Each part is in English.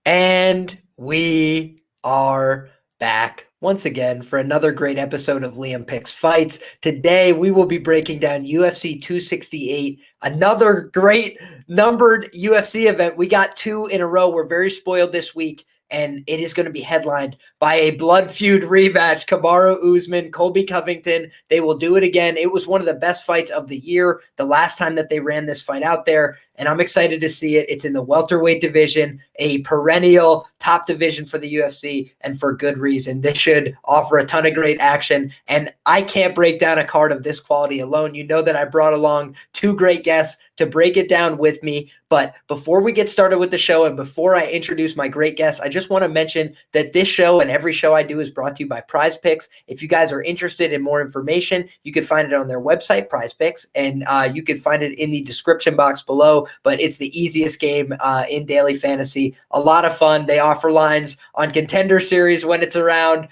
And we are back once again for another great episode of Liam Picks Fights. Today we will be breaking down UFC 268, another great numbered UFC event. We got two in a row. We're very spoiled this week, and it is going to be headlined by a blood feud rematch. Kamaru Usman, Colby Covington. They will do it again. It was one of the best fights of the year the last time that they ran this fight out there, and I'm excited to see it. It's in the welterweight division, a perennial top division for the UFC, and for good reason. This should offer a ton of great action, and I can't break down a card of this quality alone. You know that I brought along two great guests to break it down with me. But before we get started with the show and before I introduce my great guests, I just want to mention that this show and every show I do is brought to you by PrizePicks. If you guys are interested in more information, you can find it on their website, PrizePicks, and you can find it in the description box below. But it's the easiest game in daily fantasy. A lot of fun. They offer lines on Contender Series when it's around.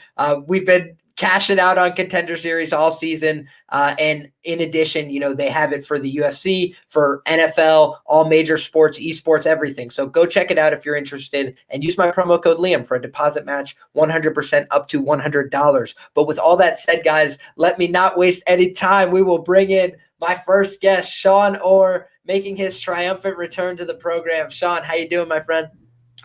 We've been cashing out on Contender Series all season. And in addition, you know, they have it for the UFC, for NFL, all major sports, esports, everything. So go check it out if you're interested and use my promo code Liam for a deposit match, 100% up to $100. But with all that said, guys, let me not waste any time. We will bring in my first guest, Sean Orr, making his triumphant return to the program. Sean, how you doing, my friend?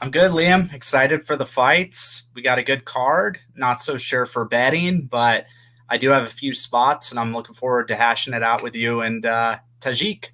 I'm good, Liam. Excited for the fights. We got a good card. Not so sure for betting, but I do have a few spots, and I'm looking forward to hashing it out with you and Tajik.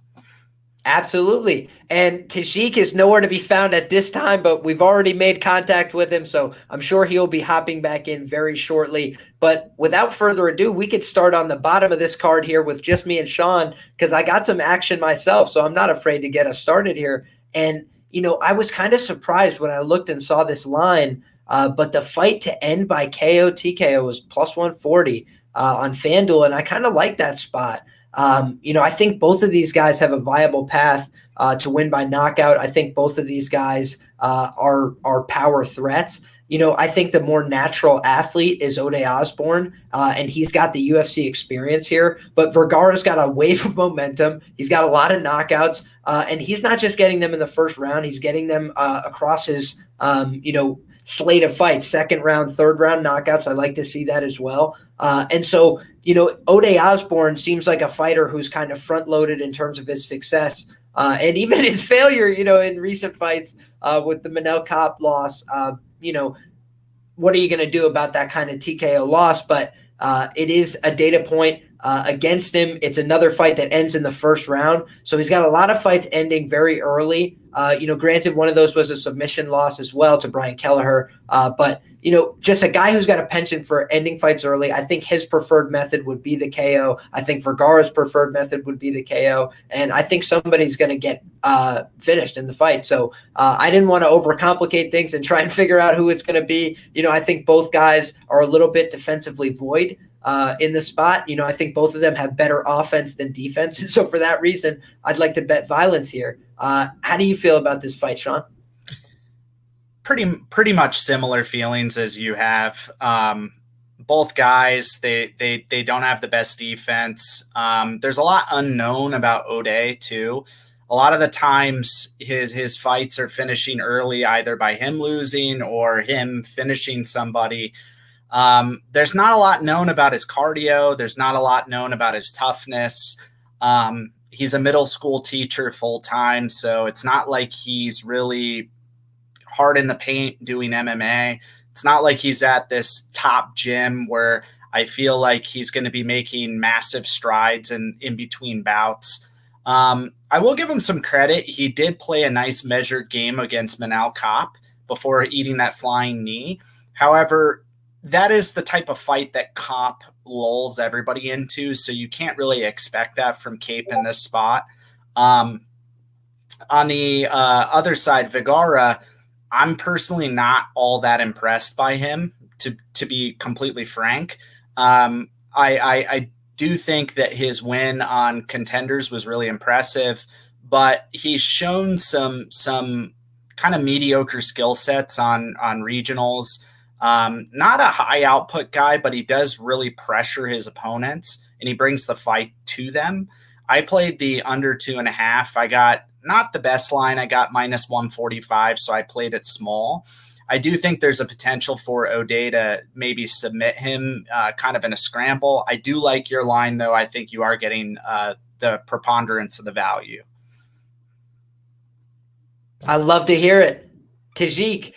Absolutely. And Tajik is nowhere to be found at this time, but we've already made contact with him, so I'm sure he'll be hopping back in very shortly. But without further ado, we could start on the bottom of this card here with just me and Sean, because I got some action myself, so I'm not afraid to get us started here. And you know, I was kind of surprised when I looked and saw this line, but the fight to end by KO TKO was plus 140 on FanDuel, and I kind of like that spot. You know, I think both of these guys have a viable path to win by knockout. I think both of these guys are power threats. You know, I think the more natural athlete is Ode Osbourne, and he's got the UFC experience here. But Vergara's got a wave of momentum. He's got a lot of knockouts, and he's not just getting them in the first round. He's getting them across his, you know, slate of fights, second round, third round knockouts. I like to see that as well. And so, you know, Ode Osbourne seems like a fighter who's kind of front loaded in terms of his success. And even his failure, you know, in recent fights with the Manel Cop loss, you know, what are you going to do about that kind of TKO loss? But it is a data point against him. It's another fight that ends in the first round. So he's got a lot of fights ending very early. You know, granted, one of those was a submission loss as well to Brian Kelleher. But, you know, just a guy who's got a penchant for ending fights early. I think his preferred method would be the KO. I think Vergara's preferred method would be the KO. And I think somebody's going to get finished in the fight. So I didn't want to overcomplicate things and try and figure out who it's going to be. You know, I think both guys are a little bit defensively void in the spot. You know, I think both of them have better offense than defense. And so for that reason, I'd like to bet violence here. How do you feel about this fight, Sean? Pretty much similar feelings as you have. Both guys, they don't have the best defense. There's a lot unknown about Ode too. A lot of the times his fights are finishing early, either by him losing or him finishing somebody. There's not a lot known about his cardio. There's not a lot known about his toughness. He's a middle school teacher full time, so it's not like he's really hard in the paint doing MMA. It's not like he's at this top gym where I feel like he's going to be making massive strides in between bouts. I will give him some credit. He did play a nice measured game against Manel Cop before eating that flying knee. However, that is the type of fight that Cop lulls everybody into, so you can't really expect that from Cape in this spot. On the other side, Vergara, I'm personally not all that impressed by him, to be completely frank. I do think that his win on Contenders was really impressive, but he's shown some kind of mediocre skill sets on regionals. Not a high output guy, but he does really pressure his opponents and he brings the fight to them. I played the under 2.5. I got not the best line. I got minus 145, so I played it small. I do think there's a potential for Ode to maybe submit him kind of in a scramble. I do like your line, though. I think you are getting the preponderance of the value. I love to hear it. Tajik,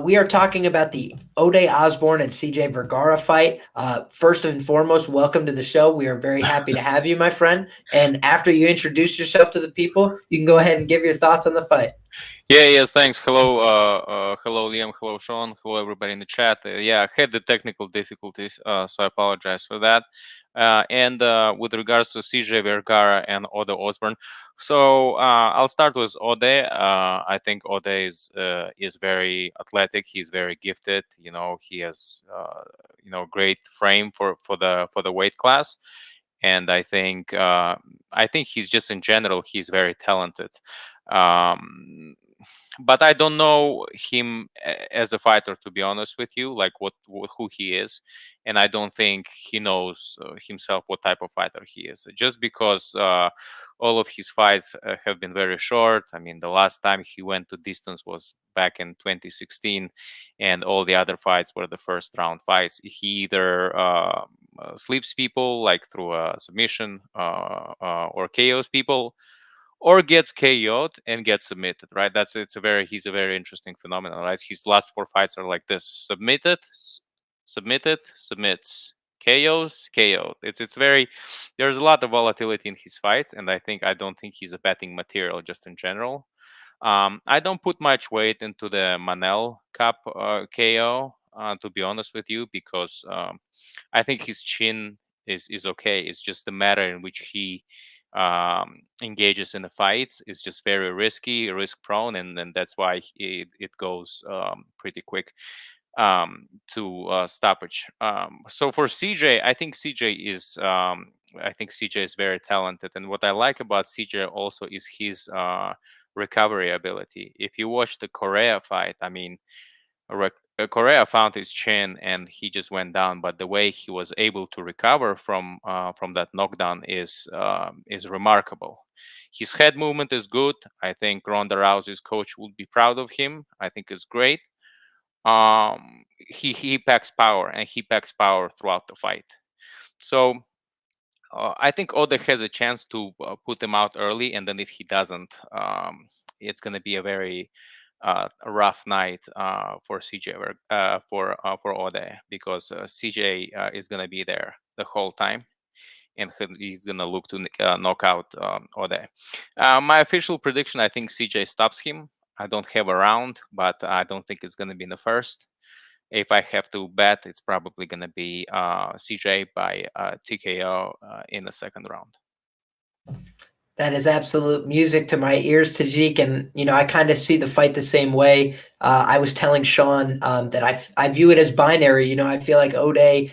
we are talking about the Ode Osbourne and CJ Vergara fight. First and foremost, welcome to the show. We are very happy to have you, my friend. And after you introduce yourself to the people, you can go ahead and give your thoughts on the fight. Yes, thanks. Hello, hello, Liam. Hello, Sean. Hello, everybody in the chat. I had the technical difficulties, so I apologize for that. And with regards to CJ Vergara and Ode Osbourne, so I'll start with Ode. I think Ode is very athletic. He's very gifted. He has great frame for the weight class, and I think he's just in general he's very talented. But I don't know him as a fighter, to be honest with you, like who he is, and I don't think he knows himself what type of fighter he is. Just because all of his fights have been very short. I mean, the last time he went to distance was back in 2016, and all the other fights were the first round fights. He either sleeps people like through a submission or KOs people, or gets KO'd and gets submitted, right? He's a very interesting phenomenon, right? His last 4 fights are like this: submitted, submits, KOs, KO'd. There's a lot of volatility in his fights, and I don't think he's a betting material just in general. I don't put much weight into the Manel Cup KO, to be honest with you, because I think his chin is okay. It's just the matter in which he engages in the fights is just very risky, risk prone, and then that's why it goes pretty quick to stoppage. So for CJ, I think CJ is very talented, and what I like about CJ also is his recovery ability. If you watch the Correa fight, I mean, Correa found his chin and he just went down, but the way he was able to recover from that knockdown is remarkable. His head movement is good. I think Ronda Rousey's coach would be proud of him. I think it's great. He packs power, and he packs power throughout the fight. So I think Ode has a chance to put him out early, and then if he doesn't, it's going to be a very a rough night for CJ for Ode, because CJ is going to be there the whole time, and he's going to look to knock out Ode. My official prediction: I think CJ stops him. I don't have a round, but I don't think it's going to be in the first. If I have to bet, it's probably going to be CJ by TKO in the second round. That is absolute music to my ears, Tajik, and I kind of see the fight the same way. I was telling Sean that I view it as binary. I feel like Ode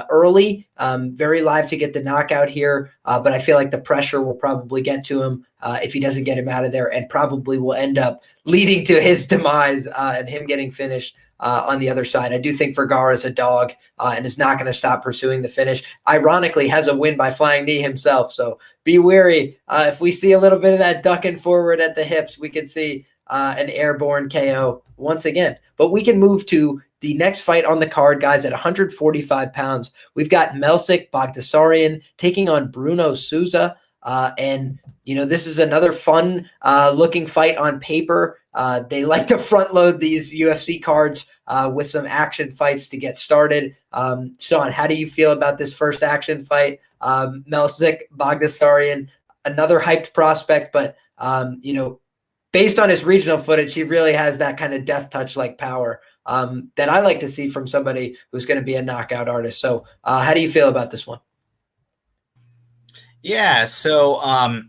early, very live to get the knockout here, but I feel like the pressure will probably get to him if he doesn't get him out of there, and probably will end up leading to his demise and him getting finished on the other side. I do think Vergara is a dog and is not going to stop pursuing the finish. Ironically, has a win by flying knee himself, so be wary. If we see a little bit of that ducking forward at the hips, we could see an airborne KO once again. But we can move to the next fight on the card, guys, at 145 pounds. We've got Melsik Baghdasaryan taking on Bruno Souza. And this is another fun looking fight on paper. They like to front load these UFC cards with some action fights to get started. Sean, how do you feel about this first action fight? Melsik Baghdasaryan, another hyped prospect, but based on his regional footage, he really has that kind of death touch like power that I like to see from somebody who's going to be a knockout artist. So how do you feel about this one? Yeah, so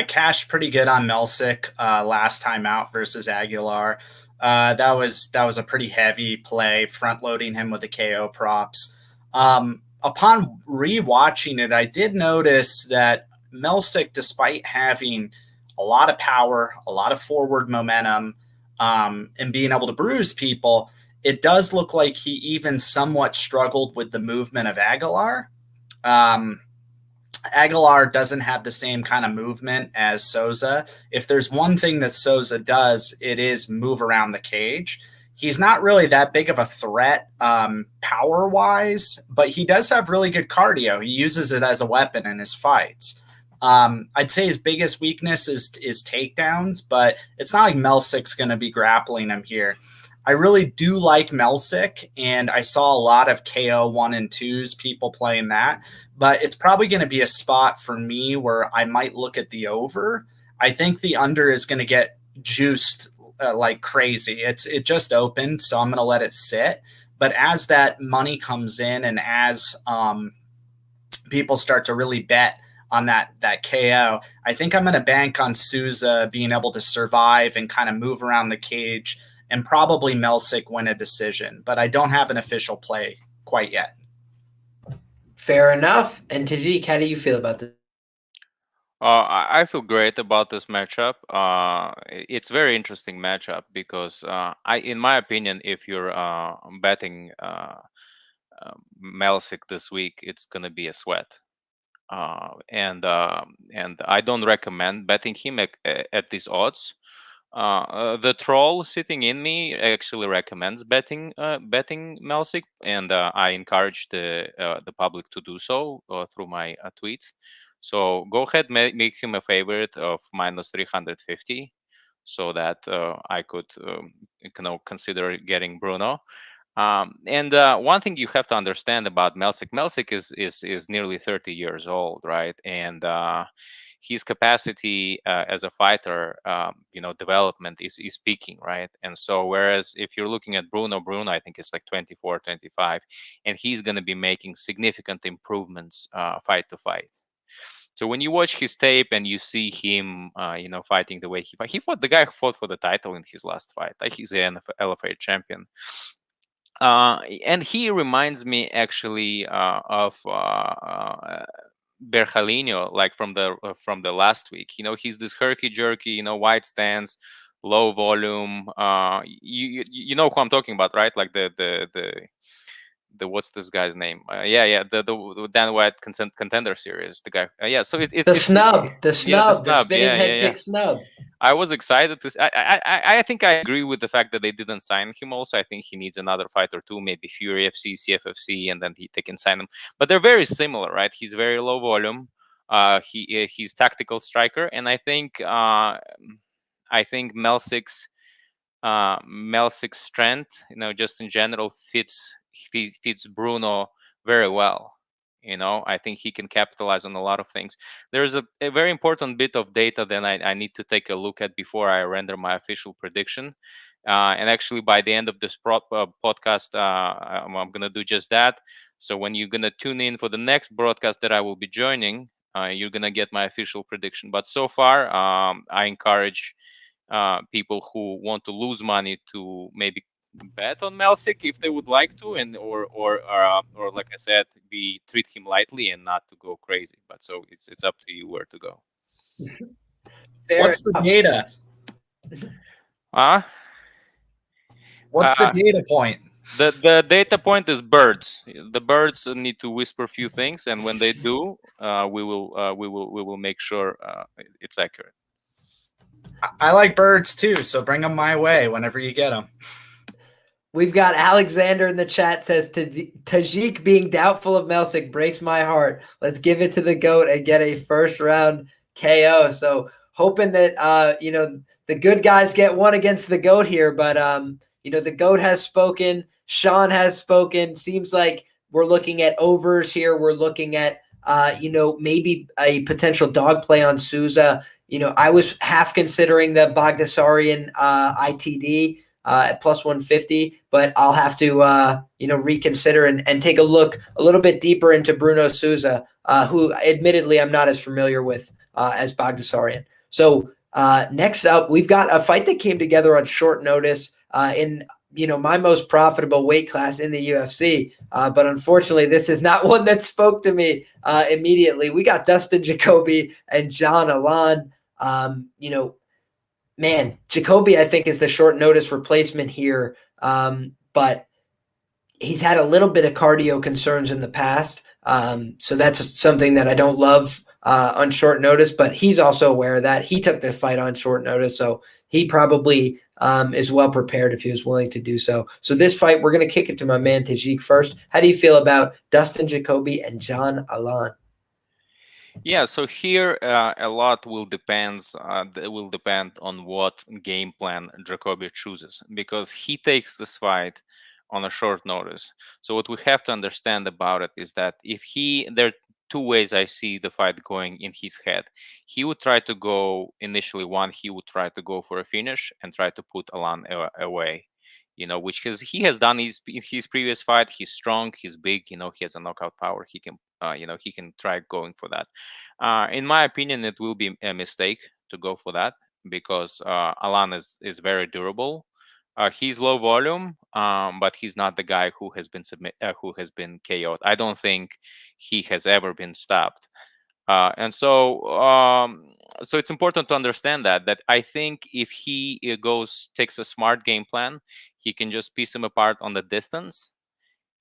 cashed pretty good on Melsik last time out versus Aguilar. That was a pretty heavy play, front loading him with the KO props. Upon rewatching it, I did notice that Melsik, despite having a lot of power, a lot of forward momentum, and being able to bruise people, it does look like he even somewhat struggled with the movement of Aguilar. Aguilar doesn't have the same kind of movement as Souza. If there's one thing that Souza does, it is move around the cage. He's not really that big of a threat power-wise, but he does have really good cardio. He uses it as a weapon in his fights. I'd say his biggest weakness is takedowns, but it's not like Melsik's going to be grappling him here. I really do like Melsik, and I saw a lot of KO 1 and 2s, people playing that, but it's probably going to be a spot for me where I might look at the over. I think the under is going to get juiced like crazy. It just opened, so I'm going to let it sit. But as that money comes in and as people start to really bet on that KO, I think I'm going to bank on Souza being able to survive and kind of move around the cage, and probably Melsik win a decision, but I don't have an official play quite yet. Fair enough. And Tajik, how do you feel about this? I feel great about this matchup. It's a very interesting matchup because, in my opinion, if you're betting Melsik this week, it's going to be a sweat. And I don't recommend betting him at these odds. The troll sitting in me actually recommends betting Melsik, and I encourage the public to do so through my tweets. So go ahead, make him a favorite of -350, so that I could consider getting Bruno. And one thing you have to understand about Melsik is nearly 30 years old, right? And his capacity as a fighter, development is peaking, right? And so whereas if you're looking at Bruno, I think it's like 24, 25, and he's going to be making significant improvements fight to fight. So when you watch his tape and you see him, fighting the way he fought the guy who fought for the title in his last fight. Like, he's an LFA champion. And he reminds me actually of Berjalino, like from the last week. He's this herky jerky, wide stance, low volume. You know who I'm talking about, right? Like the what's this guy's name? The Dan White contender series. The guy. So it's the snub, the snub, spinning head kick snub. I was excited to. I think I agree with the fact that they didn't sign him. Also, I think he needs another fight or two, maybe Fury FC, CFFC, and then they can sign him. But they're very similar, right? He's very low volume. He's tactical striker, and I think Melsik's strength, just in general, fits Bruno very well. I think he can capitalize on a lot of things. There's a very important bit of data that I need to take a look at before I render my official prediction. And actually, by the end of this podcast, I'm going to do just that. So when you're going to tune in for the next broadcast that I will be joining, you're going to get my official prediction. But so far, I encourage people who want to lose money to maybe bet on Melsik if they would like to, and or like I said, treat him lightly and not to go crazy. But so it's up to you where to go. What's the data? What's the data point? The data point is birds. The birds need to whisper a few things, and when they do, we will make sure it's accurate. I like birds too, so bring them my way whenever you get them. We've got Alexander in the chat says, Tajik being doubtful of Melsik breaks my heart. Let's give it to the GOAT and get a first round KO. So hoping that, the good guys get one against the GOAT here. But, the GOAT has spoken. Sean has spoken. Seems like we're looking at overs here. We're looking at, maybe a potential dog play on Souza. I was half considering the Baghdasaryan ITD at +150, but I'll have to, reconsider and take a look a little bit deeper into Bruno Souza, who admittedly I'm not as familiar with as Baghdasaryan. So next up, we've got a fight that came together on short notice in, my most profitable weight class in the UFC. But unfortunately, this is not one that spoke to me immediately. We got Dustin Jacoby and Gian Allan. Man, Jacoby, I think, is the short notice replacement here. But he's had a little bit of cardio concerns in the past. So that's something that I don't love on short notice, but he's also aware of that. He took the fight on short notice, so he probably is well prepared if he was willing to do so. So this fight, we're going to kick it to my man Tajik first. How do you feel about Dustin Jacoby and Gian Allan? Yeah, so here a lot will depend on what game plan Jacoby chooses, because he takes this fight on a short notice. So what we have to understand about it is that there are two ways I see the fight going in his head. He would try to go initially, he would try to go for a finish and try to put Allan away. Which he has done in his previous fight. He's strong, he's big, he has a knockout power. He can, he can try going for that. In my opinion, it will be a mistake to go for that, because Allan is very durable. He's low volume, but he's not the guy who has been KO'd. I don't think he has ever been stopped. And so it's important to understand that I think if he takes a smart game plan, he can just piece him apart on the distance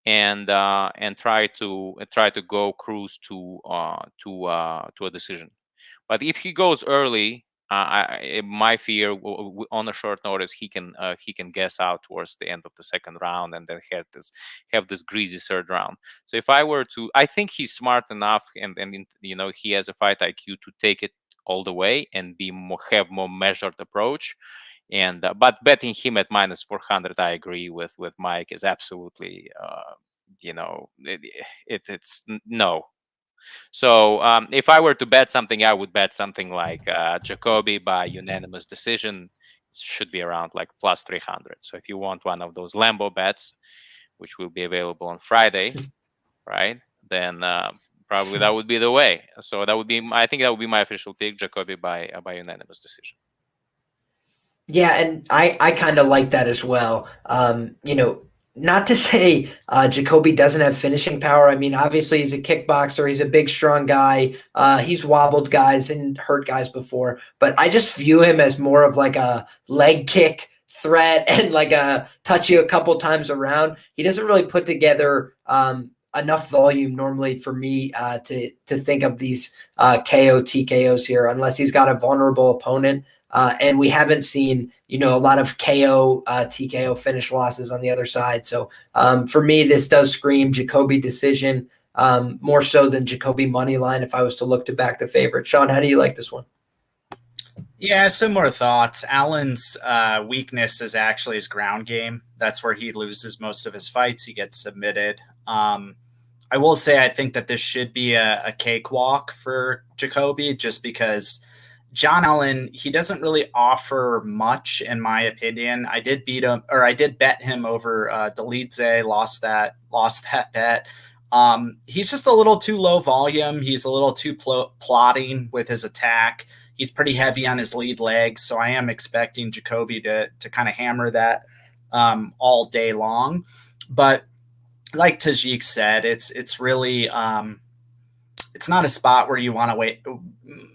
and try to go cruise to a decision. But if he goes early, my fear on a short notice, he can guess out towards the end of the second round and then have this greasy third round. So if I were to, I think he's smart enough and he has a fight IQ to take it all the way and have more measured approach. And but betting him at -400, I agree with Mike, is absolutely it's no. So if I were to bet something, I would bet something like Jacoby by unanimous decision. It should be around like +300. So if you want one of those Lambo bets, which will be available on Friday, right? Then probably that would be the way. So I think that would be my official pick, Jacoby by unanimous decision. Yeah, and I kind of like that as well. Not to say Jacoby doesn't have finishing power. I mean, obviously he's a kickboxer. He's a big, strong guy. He's wobbled guys and hurt guys before. But I just view him as more of like a leg kick threat and like a touch you a couple times around. He doesn't really put together enough volume normally for me to think of these KO TKOs here, unless he's got a vulnerable opponent. And we haven't seen, a lot of KO, TKO finish losses on the other side. So for me, this does scream Jacoby decision, more so than Jacoby money line if I was to look to back the favorite. Sean, how do you like this one? Yeah, similar thoughts. Allan's weakness is actually his ground game. That's where he loses most of his fights. He gets submitted. I will say I think that this should be a cakewalk for Jacoby, just because John Allan, he doesn't really offer much, in my opinion. I did bet him over Dolidze, lost that bet. He's just a little too low volume. He's a little too plodding with his attack. He's pretty heavy on his lead leg, so I am expecting Jacoby to kind of hammer that all day long. But like Tajik said, it's really it's not a spot where you want to wait.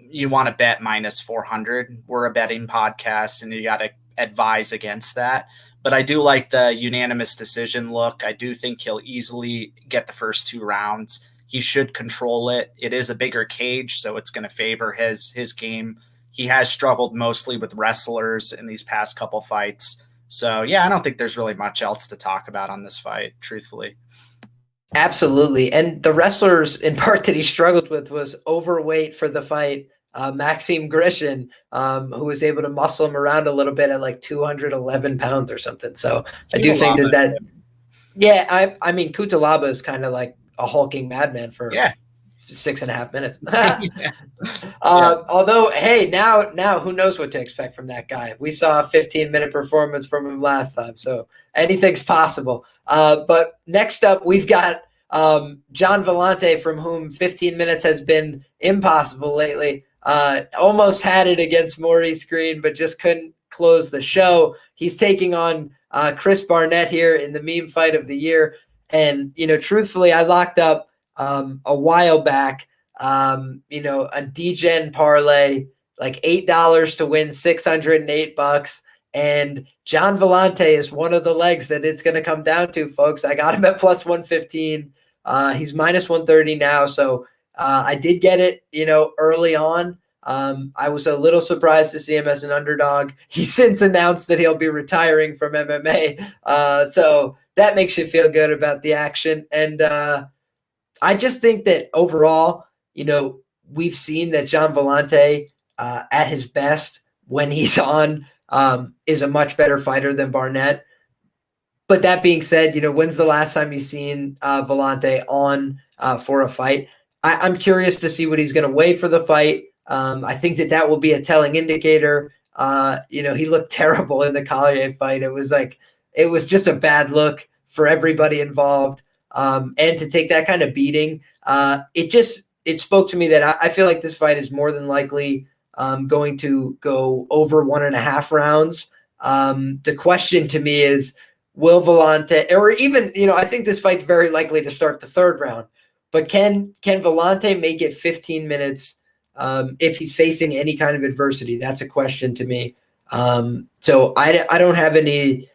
You want to bet -400. We're a betting podcast, and you got to advise against that. But I do like the unanimous decision look. I do think he'll easily get the first 2 rounds. He should control it. It is a bigger cage, so it's going to favor his game. He has struggled mostly with wrestlers in these past couple fights. So, yeah, I don't think there's really much else to talk about on this fight, truthfully. Absolutely. And the wrestlers in part that he struggled with was overweight for the fight. Maxime Grishin, who was able to muscle him around a little bit at like 211 pounds or something. So I do think that yeah, I mean, Kutalaba is kind of like a hulking madman for 6.5 minutes. Although, hey, now who knows what to expect from that guy? We saw a 15-minute performance from him last time, so anything's possible. But next up, we've got John Villante, from whom 15 minutes has been impossible lately. Almost had it against Maurice Green, but just couldn't close the show. He's taking on Chris Barnett here in the meme fight of the year. And, truthfully, I locked up a while back, a DGen parlay, like $8 to win $608. And John Villante is one of the legs that it's going to come down to, folks. I got him at +115. He's minus 130 now. So I did get it, early on. I was a little surprised to see him as an underdog. He's since announced that he'll be retiring from MMA. So that makes you feel good about the action. And I just think that overall, we've seen that Gian Villante at his best when he's on is a much better fighter than Barnett. But that being said, when's the last time you've seen Villante on for a fight? I'm curious to see what he's going to weigh for the fight. I think that will be a telling indicator. He looked terrible in the Collier fight. It was just a bad look for everybody involved. And to take that kind of beating, it spoke to me that I feel like this fight is more than likely going to go over 1.5 rounds. The question to me is, will Villante, or even, I think this fight's very likely to start the 3rd round, but can Villante make it 15 minutes if he's facing any kind of adversity? That's a question to me. So I don't have any,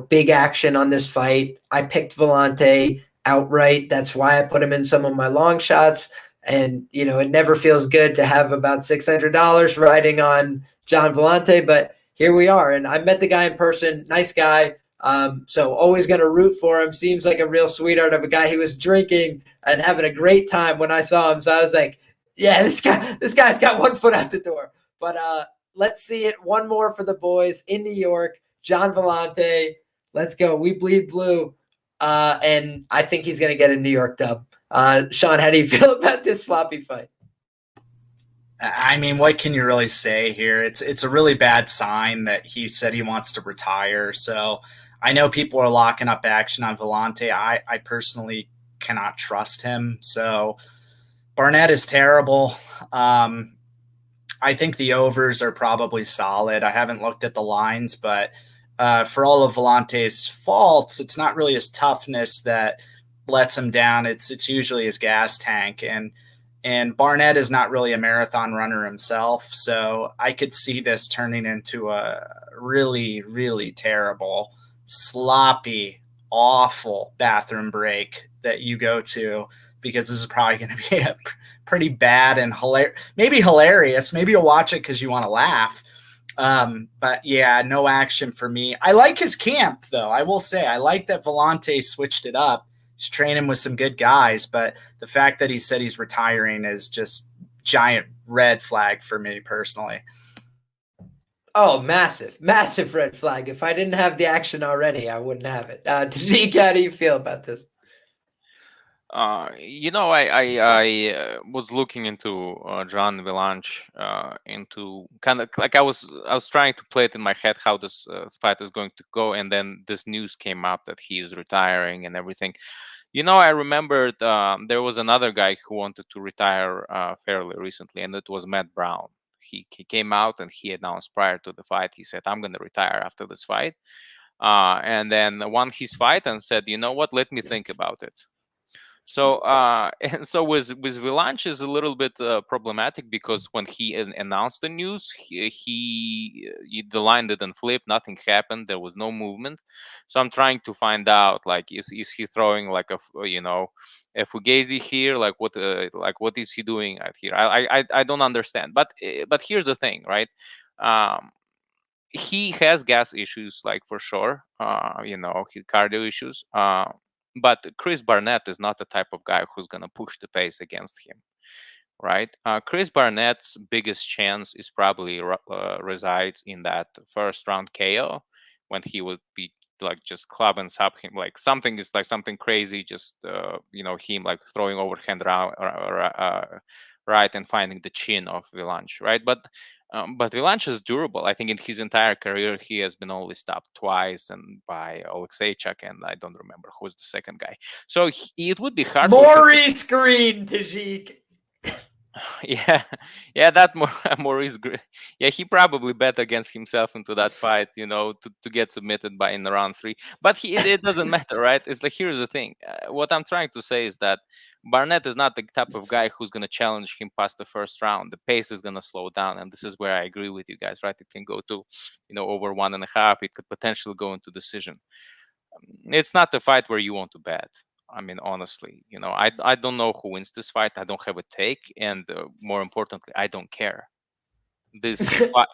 big action on this fight. I picked Villante outright. That's why I put him in some of my long shots. And, it never feels good to have about $600 riding on Gian Villante, but here we are. And I met the guy in person, nice guy. So always going to root for him. Seems like a real sweetheart of a guy. He was drinking and having a great time when I saw him. So I was like, yeah, this guy's got one foot out the door. But let's see it. One more for the boys in New York. Gian Villante. Let's go. We bleed blue. And I think he's going to get a New York dub. Sean, how do you feel about this sloppy fight? I mean, what can you really say here? It's a really bad sign that he said he wants to retire. So I know people are locking up action on Villante. I personally cannot trust him. So Barnett is terrible. I think the overs are probably solid. I haven't looked at the lines, but for all of Villante's faults, it's not really his toughness that lets him down. It's usually his gas tank. And Barnett is not really a marathon runner himself. So I could see this turning into a really, really terrible, sloppy, awful bathroom break that you go to, because this is probably going to be a pretty bad and maybe hilarious. Maybe you'll watch it because you want to laugh. But yeah, no action for me. I like his camp, though. I will say I like that Villante switched it up. He's training with some good guys, but the fact that he said he's retiring is just giant red flag for me personally. Oh, massive red flag. If I didn't have the action already, I wouldn't have it. Tariq, how do you feel about this? I was looking into Gian Villante, into kind of like I was trying to play it in my head how this fight is going to go, and then this news came up that he's retiring and everything. I remembered there was another guy who wanted to retire fairly recently, and it was Matt Brown. He came out and he announced prior to the fight, he said, I'm going to retire after this fight. And then won his fight and said, you know what, let me think about it. So and so with Villante is a little bit problematic, because when he announced the news, the line didn't flip, nothing happened, there was no movement. So I'm trying to find out, like, is he throwing like a fugazi here, like what is he doing out here? I don't understand. But here's the thing, right? He has gas issues, like, for sure. His cardio issues. But Chris Barnett is not the type of guy who's going to push the pace against him, right? Chris Barnett's biggest chance is probably resides in that first round KO, when he would be like just club and sub him, like something crazy, just him like throwing overhand right and finding the chin of Villante, right? But Villante is durable. I think in his entire career, he has been only stopped twice, and by Alexeychuk, and I don't remember who's the second guy. So it would be hard. Maurice Green, Tajik. Yeah, that Maurice Green. Yeah, he probably bet against himself into that fight, to get submitted in round 3. But it doesn't matter, right? It's like, here's the thing. What I'm trying to say is that Barnett is not the type of guy who's going to challenge him past the first round. The pace is going to slow down, and this is where I agree with you guys, right? It can go to, over 1.5. It could potentially go into decision. It's not the fight where you want to bet. I mean, honestly, I don't know who wins this fight. I don't have a take, and more importantly, I don't care. This fight,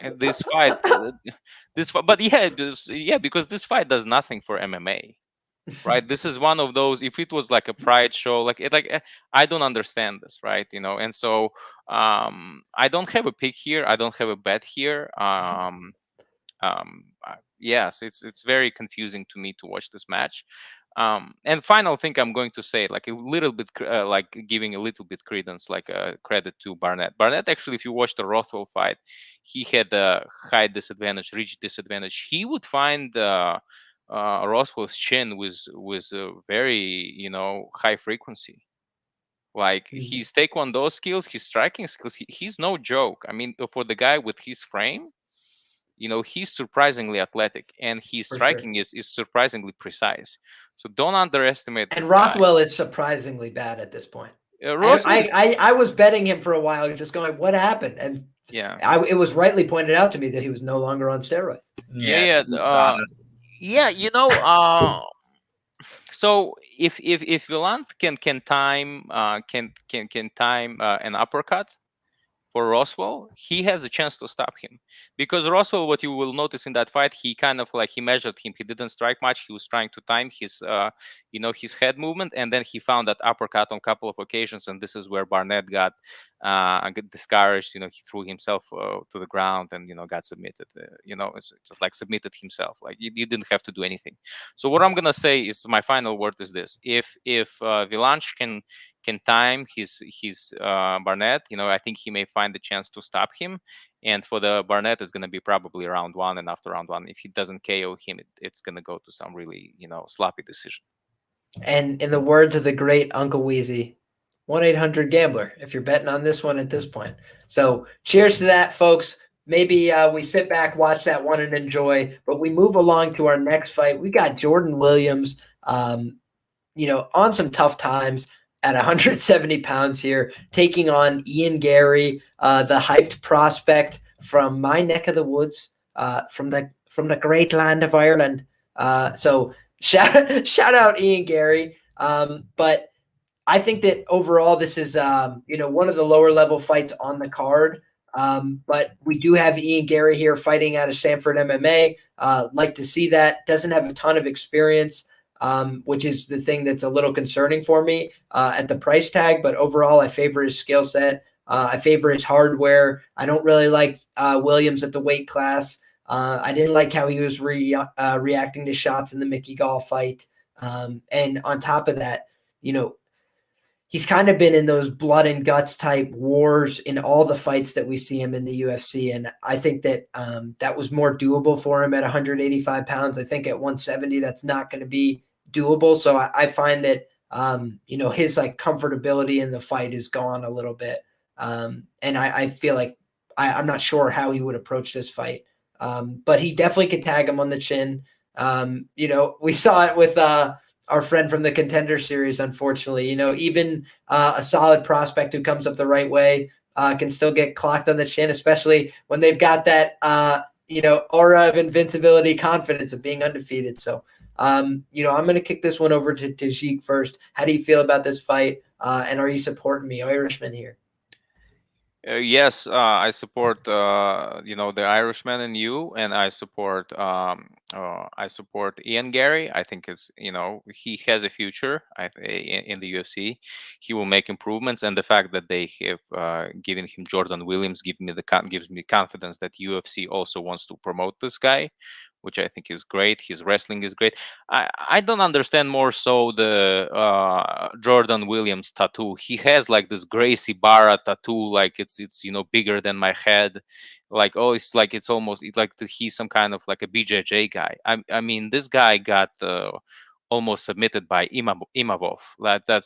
but yeah, because this fight does nothing for MMA, right? This is one of those. If it was like a Pride show, I don't understand this, right? And so I don't have a pick here. I don't have a bet here. Yes, it's very confusing to me to watch this match. And final thing I'm going to say, like a little bit, like giving a little bit credence, like credit to Barnett. Barnett, actually, if you watch the Rothwell fight, he had a high disadvantage, reach disadvantage. He would find Rothwell's chin with a very high frequency. Like his taekwondo skills, his striking skills, he's no joke. I mean, for the guy with his frame, he's surprisingly athletic, and his striking is surprisingly precise. So don't underestimate this And Rothwell guy. is surprisingly bad at this point. I was betting him for a while, just going, what happened? And yeah, it was rightly pointed out to me that he was no longer on steroids. Yeah. So if Villante can time an uppercut for Rothwell, he has a chance to stop him, because Rothwell, what you will notice in that fight, he kind of he measured him. He didn't strike much. He was trying to time his his head movement, and then he found that uppercut on a couple of occasions, and this is where Barnett got discouraged. He threw himself to the ground and got submitted. It's just like submitted himself. Like you didn't have to do anything. So what I'm gonna say is, my final word is this: if Villante can time his Barnett, I think he may find the chance to stop him. And for the Barnett, it's going to be probably round 1, and after round 1, if he doesn't KO him, it's going to go to some really sloppy decision. And in the words of the great Uncle Wheezy, 1-800-GAMBLER if you're betting on this one at this point. So cheers to that, folks. Maybe we sit back, watch that one, and enjoy. But we move along to our next fight. We got Jordan Williams, on some tough times at 170 pounds here, taking on Ian Garry, the hyped prospect from my neck of the woods, from the great land of Ireland. So shout out Ian Garry. But I think that overall this is one of the lower level fights on the card. But we do have Ian Garry here fighting out of Sanford MMA. Like to see that. Doesn't have a ton of experience, which is the thing that's a little concerning for me at the price tag. But overall, I favor his skill set. I favor his hardware. I don't really like Williams at the weight class. I didn't like how he was reacting to shots in the Mickey Gall fight. And on top of that, he's kind of been in those blood and guts type wars in all the fights that we see him in the UFC. And I think that that was more doable for him at 185 pounds. I think at 170, that's not going to be doable. So I find that, his comfortability in the fight is gone a little bit. And I feel like I'm not sure how he would approach this fight. But he definitely could tag him on the chin. We saw it with our friend from the Contender Series, unfortunately. Even a solid prospect who comes up the right way can still get clocked on the chin, especially when they've got that, aura of invincibility, confidence of being undefeated. So, I'm going to kick this one over to Teixeira first. How do you feel about this fight? And are you supporting me, Irishman, here? Yes, I support the Irishman and you, and I support Ian Garry. I think it's he has a future in the UFC. He will make improvements, and the fact that they have given him Jordan Williams gives me confidence that UFC also wants to promote this guy, which I think is great. His wrestling is great. I don't understand more so the Jordan Williams tattoo. He has like this Gracie Barra tattoo, like it's bigger than my head. It's almost like he's some kind of like a BJJ guy. I mean, this guy got almost submitted by Imavov.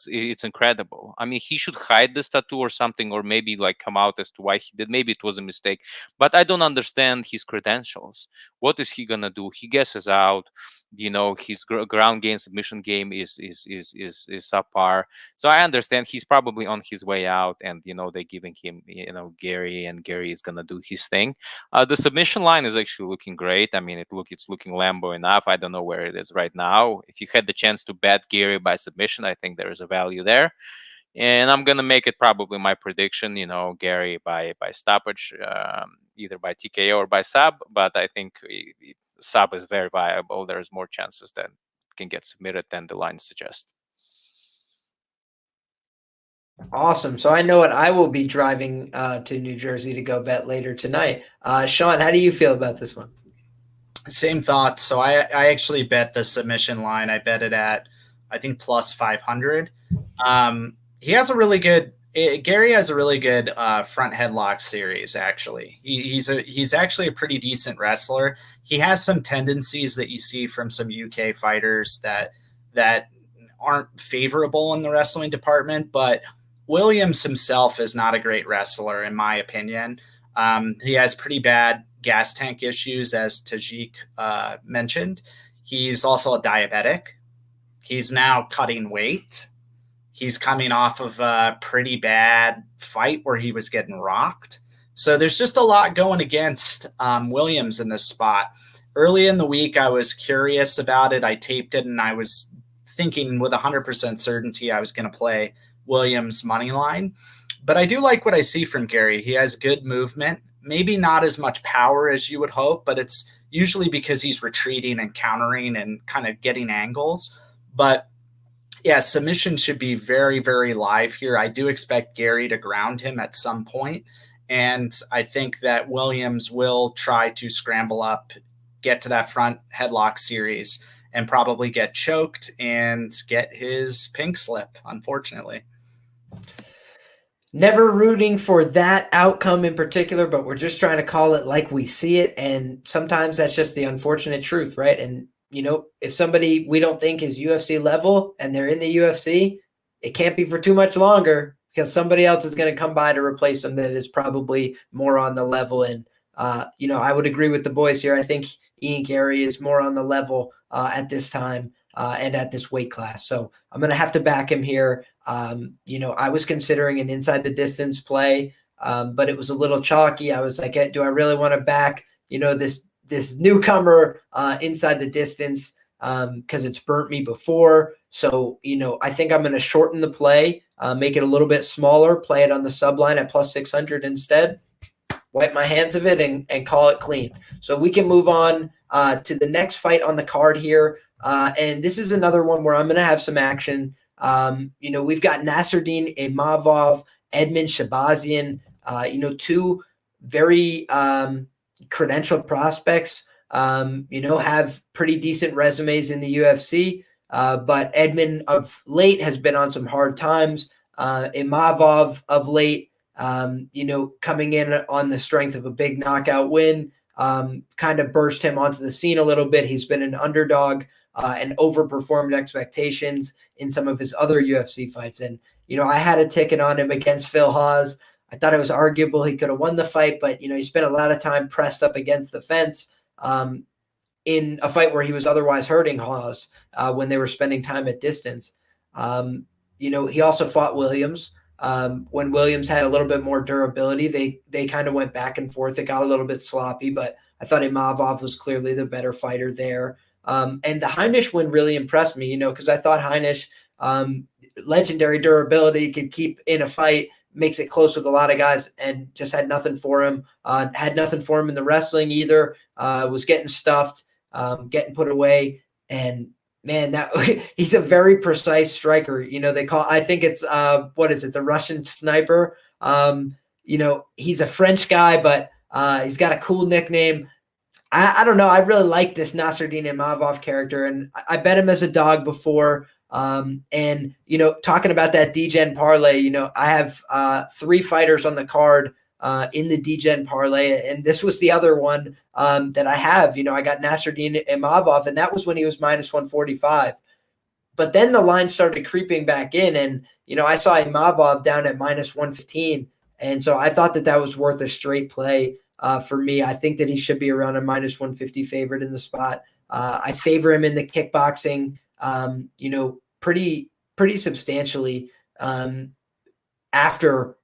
It's incredible. I mean, he should hide this tattoo or something, or maybe come out as to why he did. Maybe it was a mistake, but I don't understand his credentials. What is he gonna do? He guesses out. His ground game, submission game is subpar. So I understand he's probably on his way out, and they're giving him Garry, and Garry is gonna do his thing. The submission line is actually looking great. I mean, it's looking Lambo enough. I don't know where it is right now. If you had the chance to bet Garry by submission, I think there is a value there. And I'm gonna make it probably my prediction, Garry by stoppage, either by TKO or by sub. But I think sub is very viable. There's more chances that can get submitted than the line suggests. Awesome. So I know what I will be driving to New Jersey to go bet later tonight. Sean, how do you feel about this one? Same thoughts. So I actually bet the submission line. I bet it at, I think, plus 500. He has a really good Garry has a really good front headlock series. Actually, he's actually a pretty decent wrestler. He has some tendencies that you see from some UK fighters that aren't favorable in the wrestling department. But Williams himself is not a great wrestler, in my opinion. He has pretty bad gas tank issues, as Tajik mentioned. He's also a diabetic. He's now cutting weight. He's coming off of a pretty bad fight where he was getting rocked. So there's just a lot going against Williams in this spot. Early in the week, I was curious about it. I taped it, and I was thinking with 100% certainty I was going to play Williams' money line. But I do like what I see from Garry. He has good movement, maybe not as much power as you would hope, but it's usually because he's retreating and countering and kind of getting angles. But yeah, submission should be very, very live here. I do expect Garry to ground him at some point, and I think that Williams will try to scramble up, get to that front headlock series, and probably get choked and get his pink slip, unfortunately. Never rooting for that outcome in particular, but we're just trying to call it like we see it, and sometimes that's just the unfortunate truth, right? And if somebody we don't think is UFC level and they're in the UFC, it can't be for too much longer because somebody else is going to come by to replace them that is probably more on the level. And, I would agree with the boys here. I think Ian Garry is more on the level at this time and at this weight class. So I'm going to have to back him here. I was considering an inside the distance play, but it was a little chalky. I was like, do I really want to back, this newcomer inside the distance because it's burnt me before. So, I think I'm going to shorten the play, make it a little bit smaller, play it on the sub line at plus 600 instead, wipe my hands of it and call it clean. So we can move on to the next fight on the card here. And this is another one where I'm going to have some action. We've got Nassourdine, Imavov, Edmen, Shabazyan, two very credentialed prospects, have pretty decent resumes in the UFC. But Edmen of late has been on some hard times. Imavov of late, coming in on the strength of a big knockout win, kind of burst him onto the scene a little bit. He's been an underdog and overperformed expectations in some of his other UFC fights. And, I had a ticket on him against Phil Hawes. I thought it was arguable he could have won the fight, but, he spent a lot of time pressed up against the fence in a fight where he was otherwise hurting Hawes when they were spending time at distance. He also fought Williams. When Williams had a little bit more durability, they kind of went back and forth. It got a little bit sloppy, but I thought Imavov was clearly the better fighter there. And the Heinisch win really impressed me, because I thought Heinisch, legendary durability, could keep in a fight, makes it close with a lot of guys, and just had nothing for him. Had nothing for him in the wrestling either. Was getting stuffed, getting put away. And man, he's a very precise striker. I think it's, the Russian sniper. He's a French guy, but he's got a cool nickname. I don't know. I really like this Nassourdine Imavov character, and I bet him as a dog before. And, talking about that D-Gen parlay, I have 3 fighters on the card in the D-Gen parlay, and this was the other one that I have. I got Nassourdine Imavov, and that was when he was minus 145. But then the line started creeping back in, and, I saw Imavov down at minus 115, and so I thought that was worth a straight play for me. I think that he should be around a minus 150 favorite in the spot. I favor him in the kickboxing, pretty substantially after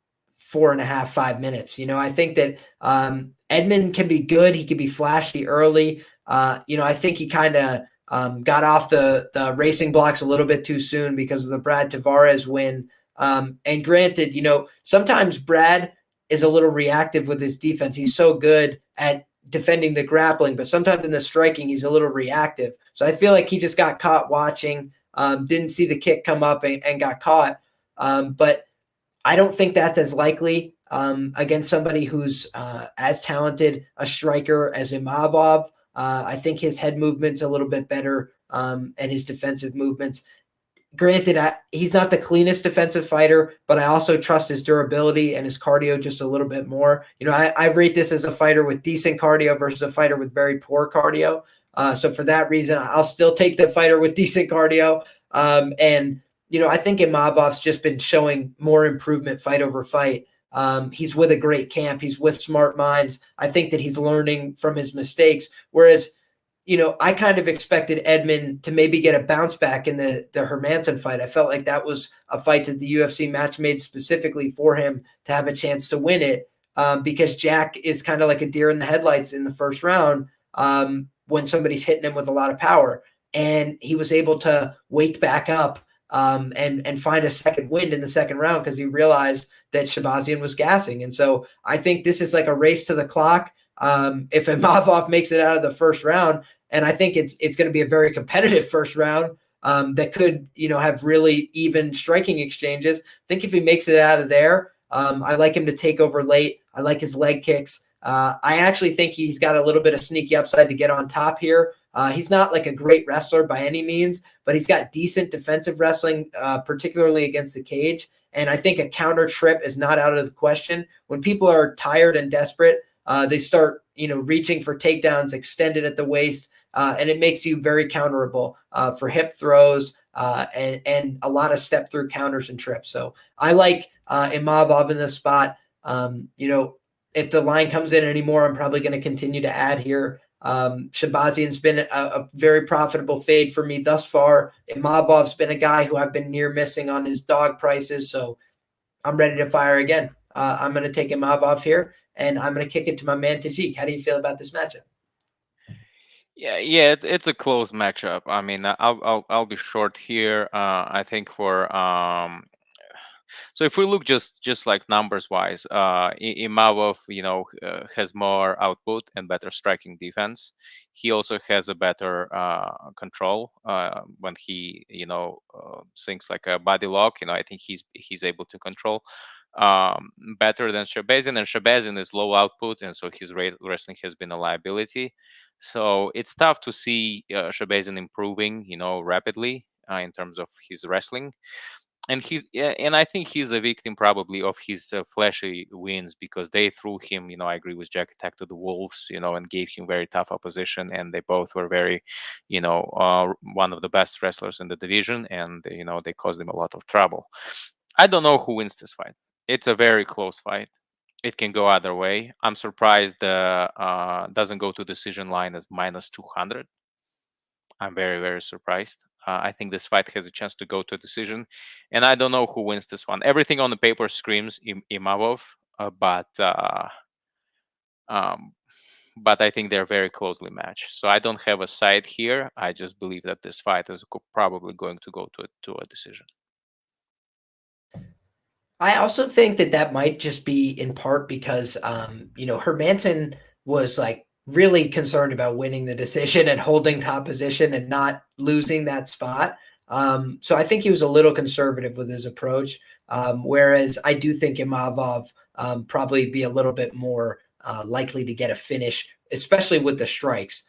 4.5, 5 minutes. I think that Edmen can be good. He can be flashy early. I think he kind of got off the racing blocks a little bit too soon because of the Brad Tavares win. And granted, sometimes Brad is a little reactive with his defense. He's so good at defending the grappling, but sometimes in the striking, he's a little reactive. So I feel like he just got caught watching, didn't see the kick come up and got caught. But I don't think that's as likely against somebody who's as talented a striker as Imavov. I think his head movement's a little bit better and his defensive movements. Granted, he's not the cleanest defensive fighter, but I also trust his durability and his cardio just a little bit more. I rate this as a fighter with decent cardio versus a fighter with very poor cardio. So for that reason, I'll still take the fighter with decent cardio. And I think Imavov's just been showing more improvement fight over fight. He's with a great camp. He's with smart minds. I think that he's learning from his mistakes. Whereas, I kind of expected Edmen to maybe get a bounce back in the Hermansson fight. I felt like that was a fight that the UFC match made specifically for him to have a chance to win it because Jack is kind of like a deer in the headlights in the first round when somebody's hitting him with a lot of power. And he was able to wake back up and find a second wind in the second round because he realized that Shabazyan was gassing. And so I think this is like a race to the clock. If Imavov makes it out of the first round, and I think it's going to be a very competitive first round that could, have really even striking exchanges. I think if he makes it out of there, I like him to take over late. I like his leg kicks. I actually think he's got a little bit of sneaky upside to get on top here. He's not like a great wrestler by any means, but he's got decent defensive wrestling, particularly against the cage. And I think a counter trip is not out of the question. When people are tired and desperate, they start, reaching for takedowns extended at the waist, and it makes you very counterable for hip throws and a lot of step through counters and trips. So I like Imavov in this spot. If the line comes in anymore, I'm probably going to continue to add here. Shabazyan's been a very profitable fade for me thus far. Imavov's been a guy who I've been near missing on his dog prices, so I'm ready to fire again. I'm going to take Imavov here, and I'm going to kick it to my man Teixeira. How do you feel about this matchup? Yeah, it's a close matchup. I mean, I'll be short here. I think for so if we look just like numbers wise, Imavov, has more output and better striking defense. He also has a better control when he sinks like a body lock. I think he's able to control better than Shabazyan, and Shabazyan is low output, and so his wrestling has been a liability. So it's tough to see Shabazyan improving, rapidly in terms of his wrestling. And I think he's a victim probably of his flashy wins because they threw him, I agree with Jack, attack to the wolves, and gave him very tough opposition. And they both were very, one of the best wrestlers in the division, and they caused him a lot of trouble. I don't know who wins this fight. It's a very close fight. It can go either way. I'm surprised doesn't go to decision line as minus 200. I'm very, very surprised. I think this fight has a chance to go to a decision, and I don't know who wins this one. Everything on the paper screams Imavov, but I think they're very closely matched. So I don't have a side here. I just believe that this fight is probably going to go to a decision. I also think that might just be in part because, Hermansson was like really concerned about winning the decision and holding top position and not losing that spot. So I think he was a little conservative with his approach. Whereas I do think Imavov probably be a little bit more likely to get a finish, especially with the strikes,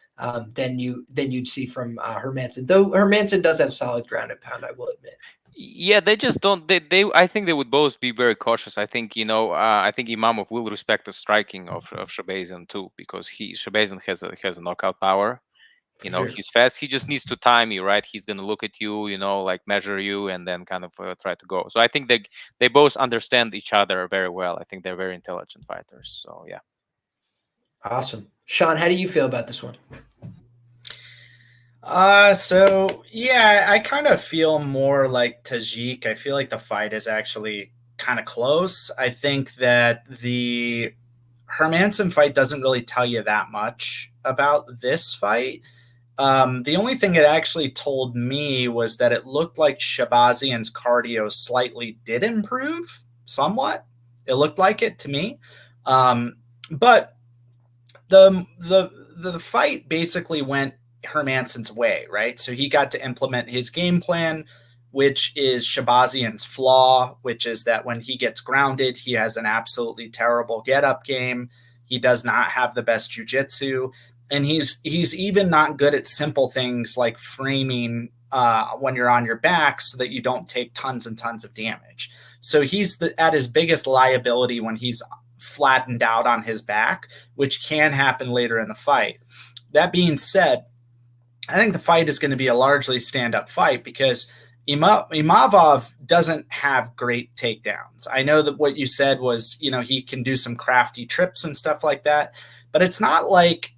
than you'd see from Hermansson. Though Hermansson does have solid ground and pound, I will admit. Yeah, they just don't. They I think they would both be very cautious. I think I think Imavov will respect the striking of Shabazyan too, because Shabazyan has a knockout power. Sure. He's fast. He just needs to time you, right? He's gonna look at you, like measure you, and then kind of try to go. So I think they both understand each other very well. I think they're very intelligent fighters. So yeah. Awesome, Sean. How do you feel about this one? So yeah, I kind of feel more like Tajik. I feel like the fight is actually kind of close. I think that the Hermansson fight doesn't really tell you that much about this fight. The only thing it actually told me was that it looked like Shabazyan's cardio slightly did improve somewhat. It looked like it to me. But the fight basically went Hermansson's way, right? So he got to implement his game plan, which is Shabazyan's flaw, which is that when he gets grounded, he has an absolutely terrible get-up game. He does not have the best jiu-jitsu, and he's even not good at simple things like framing when you're on your back so that you don't take tons and tons of damage. So he's at his biggest liability when he's flattened out on his back, which can happen later in the fight. That being said, I think the fight is going to be a largely stand-up fight because Imavov doesn't have great takedowns. I know that what you said was, he can do some crafty trips and stuff like that, but it's not like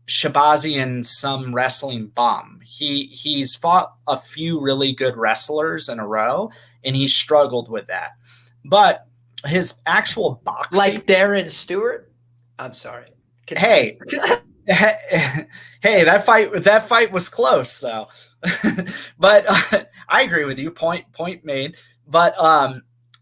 Shabazyan's some wrestling bum. He's fought a few really good wrestlers in a row, and he's struggled with that. But his actual boxing, like Darren Stewart. I'm sorry. Hey, that fight was close though. But I agree with you. Point made. But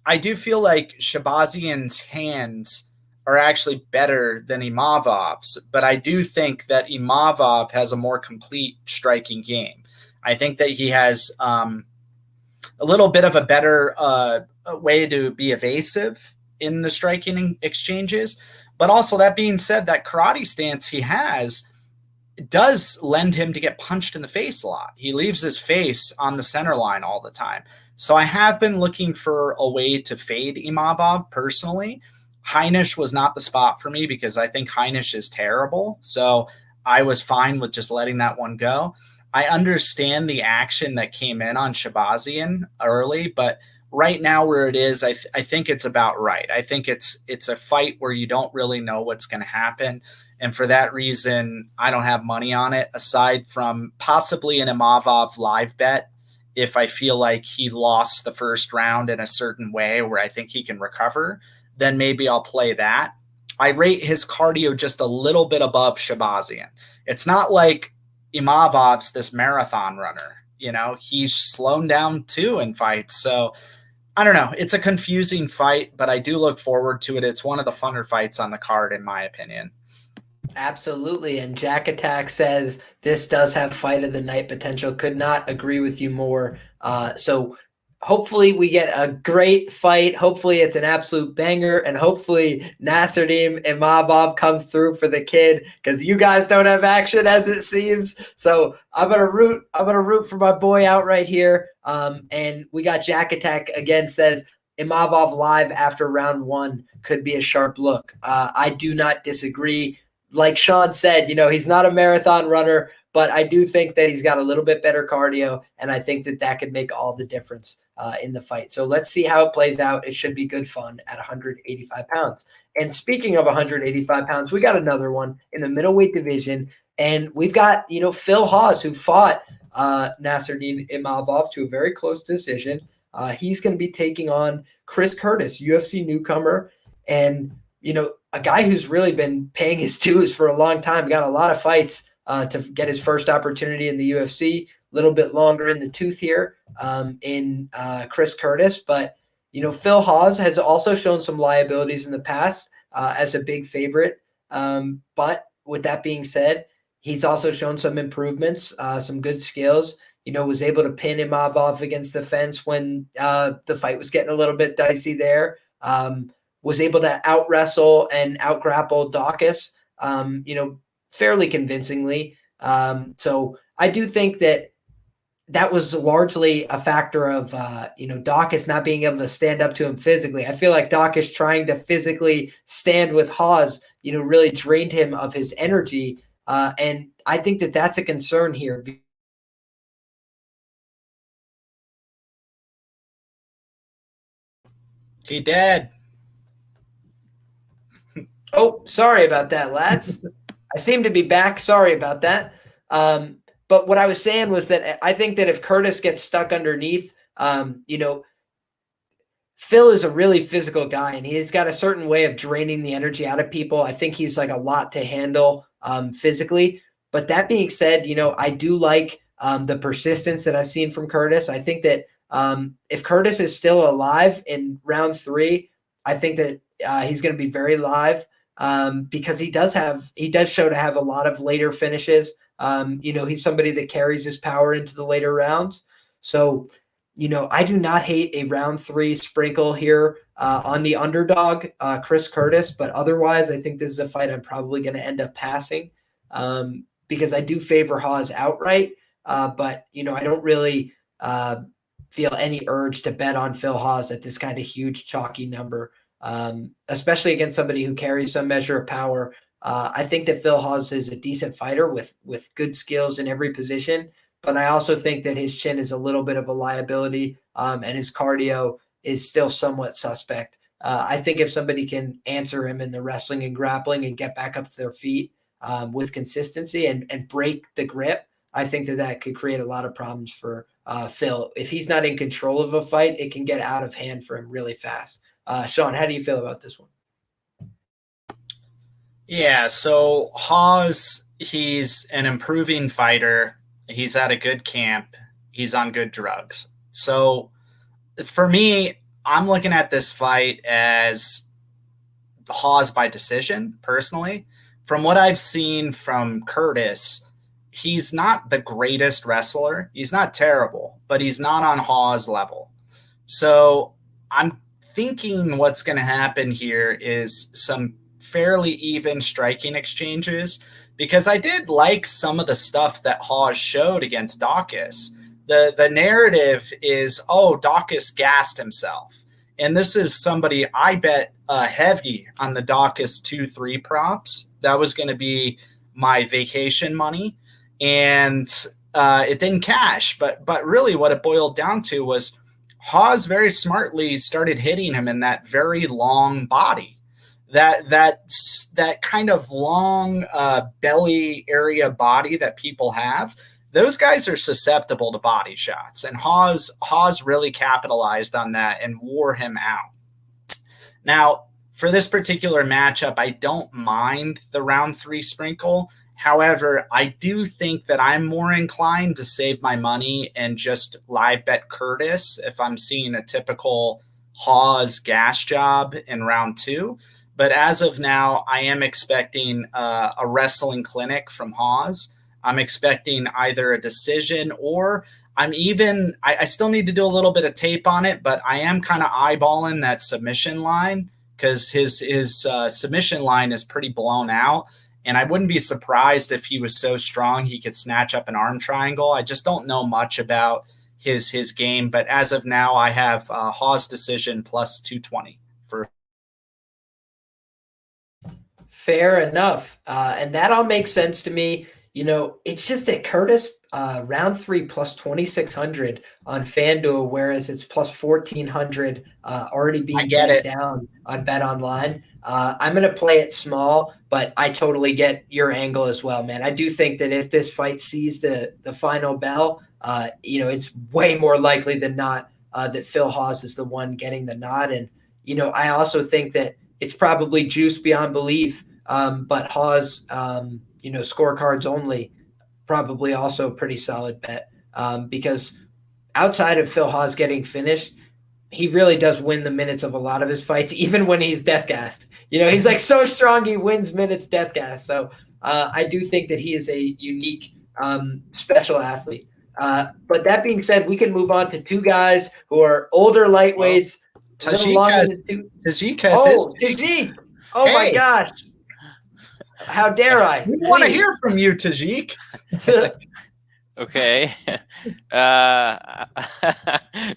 I do feel like Shabazyan's hands are actually better than Imavov's. But I do think that Imavov has a more complete striking game. I think that he has a little bit of a better way to be evasive in the striking exchanges. But also, that being said, that karate stance he has does lend him to get punched in the face a lot. He leaves his face on the center line all the time. So I have been looking for a way to fade Imavov personally. Heinisch was not the spot for me because I think Heinisch is terrible. So I was fine with just letting that one go. I understand the action that came in on Shabazyan early, but right now where it is, I think it's about right. I think it's a fight where you don't really know what's going to happen. And for that reason, I don't have money on it, aside from possibly an Imavov live bet. If I feel like he lost the first round in a certain way where I think he can recover, then maybe I'll play that. I rate his cardio just a little bit above Shabazyan. It's not like Imavov's this marathon runner. He's slowed down too in fights. So I don't know. It's a confusing fight, but I do look forward to it. It's one of the funner fights on the card, in my opinion. Absolutely. And Jack Attack says this does have fight of the night potential. Could not agree with you more. So hopefully we get a great fight. Hopefully it's an absolute banger. And hopefully Nassourdine Imavov comes through for the kid, because you guys don't have action as it seems. So I'm gonna root for my boy out right here. And we got Jack Attack again says Imavov live after round 1 could be a sharp look. I do not disagree. Like Sean said, he's not a marathon runner, but I do think that he's got a little bit better cardio, and I think that could make all the difference in the fight. So let's see how it plays out. It should be good fun at 185 pounds. And speaking of 185 pounds, we got another one in the middleweight division, and we've got, Phil Hawes, who fought Nassourdine Imavov to a very close decision. He's going to be taking on Chris Curtis, UFC newcomer, and, a guy who's really been paying his dues for a long time, got a lot of fights to get his first opportunity in the UFC, a little bit longer in the tooth here in Chris Curtis. But, Phil Hawes has also shown some liabilities in the past as a big favorite. But with that being said, he's also shown some improvements, some good skills, was able to pin Imavov against the fence when the fight was getting a little bit dicey there. Was able to out-wrestle and out-grapple Daukaus, fairly convincingly. So I do think that was largely a factor of, Daukaus not being able to stand up to him physically. I feel like Daukaus trying to physically stand with Hawes, really drained him of his energy. And I think that's a concern here. He dead. Oh, sorry about that, lads. I seem to be back. Sorry about that. But what I was saying was that I think that if Curtis gets stuck underneath, Phil is a really physical guy, and he's got a certain way of draining the energy out of people. I think he's like a lot to handle physically. But that being said, I do like the persistence that I've seen from Curtis. I think that if Curtis is still alive in round 3, I think that he's going to be very live because he does show to have a lot of later finishes. He's somebody that carries his power into the later rounds. So, I do not hate a round 3 sprinkle here on the underdog, Chris Curtis. But otherwise, I think this is a fight I'm probably going to end up passing because I do favor Hawes outright. But, I don't really feel any urge to bet on Phil Hawes at this kind of huge chalky number, especially against somebody who carries some measure of power. I think that Phil Hawes is a decent fighter with good skills in every position, but I also think that his chin is a little bit of a liability, and his cardio is still somewhat suspect. I think if somebody can answer him in the wrestling and grappling and get back up to their feet with consistency and break the grip, I think that could create a lot of problems for Phil. If he's not in control of a fight, it can get out of hand for him really fast. Sean, how do you feel about this one? Yeah, so Hawes, he's an improving fighter. He's at a good camp. He's on good drugs. So for me, I'm looking at this fight as Hawes by decision, personally. From what I've seen from Curtis, he's not the greatest wrestler. He's not terrible, but he's not on Hawes level. So I'm thinking what's going to happen here is some fairly even striking exchanges, because I did like some of the stuff that Hawes showed against Daukaus. The narrative is, oh, Daukaus gassed himself. And this is somebody I bet heavy on the Daukaus 2-3 props. That was going to be my vacation money. And it didn't cash. But really what it boiled down to was Hawes very smartly started hitting him in that very long body. That kind of long belly area body that people have, those guys are susceptible to body shots. And Hawes really capitalized on that and wore him out. Now, for this particular matchup, I don't mind the round 3 sprinkle. However, I do think that I'm more inclined to save my money and just live bet Curtis if I'm seeing a typical Hawes gas job in round 2. But as of now, I am expecting a wrestling clinic from Hawes. I'm expecting either a decision or I still need to do a little bit of tape on it, but I am kind of eyeballing that submission line because his submission line is pretty blown out. And I wouldn't be surprised if he was so strong he could snatch up an arm triangle. I just don't know much about his game. But as of now, I have Hawes decision plus 220 for. Fair enough. And that all makes sense to me. It's just that Curtis round 3 plus 2,600 on FanDuel, whereas it's plus 1,400 already being bet down on Bet Online. I'm going to play it small, but I totally get your angle as well, man. I do think that if this fight sees the final bell, it's way more likely than not that Phil Hawes is the one getting the nod. And, I also think that it's probably juice beyond belief. But Hawes, scorecards only, probably also a pretty solid bet because outside of Phil Hawes getting finished, he really does win the minutes of a lot of his fights, even when he's death gassed. He's like so strong, he wins minutes death gassed. So I do think that he is a unique, special athlete. But that being said, we can move on to 2 guys who are older lightweights. Tajik has Tajik. Oh, my gosh. How dare I? We want to hear from you, Tajik. Okay.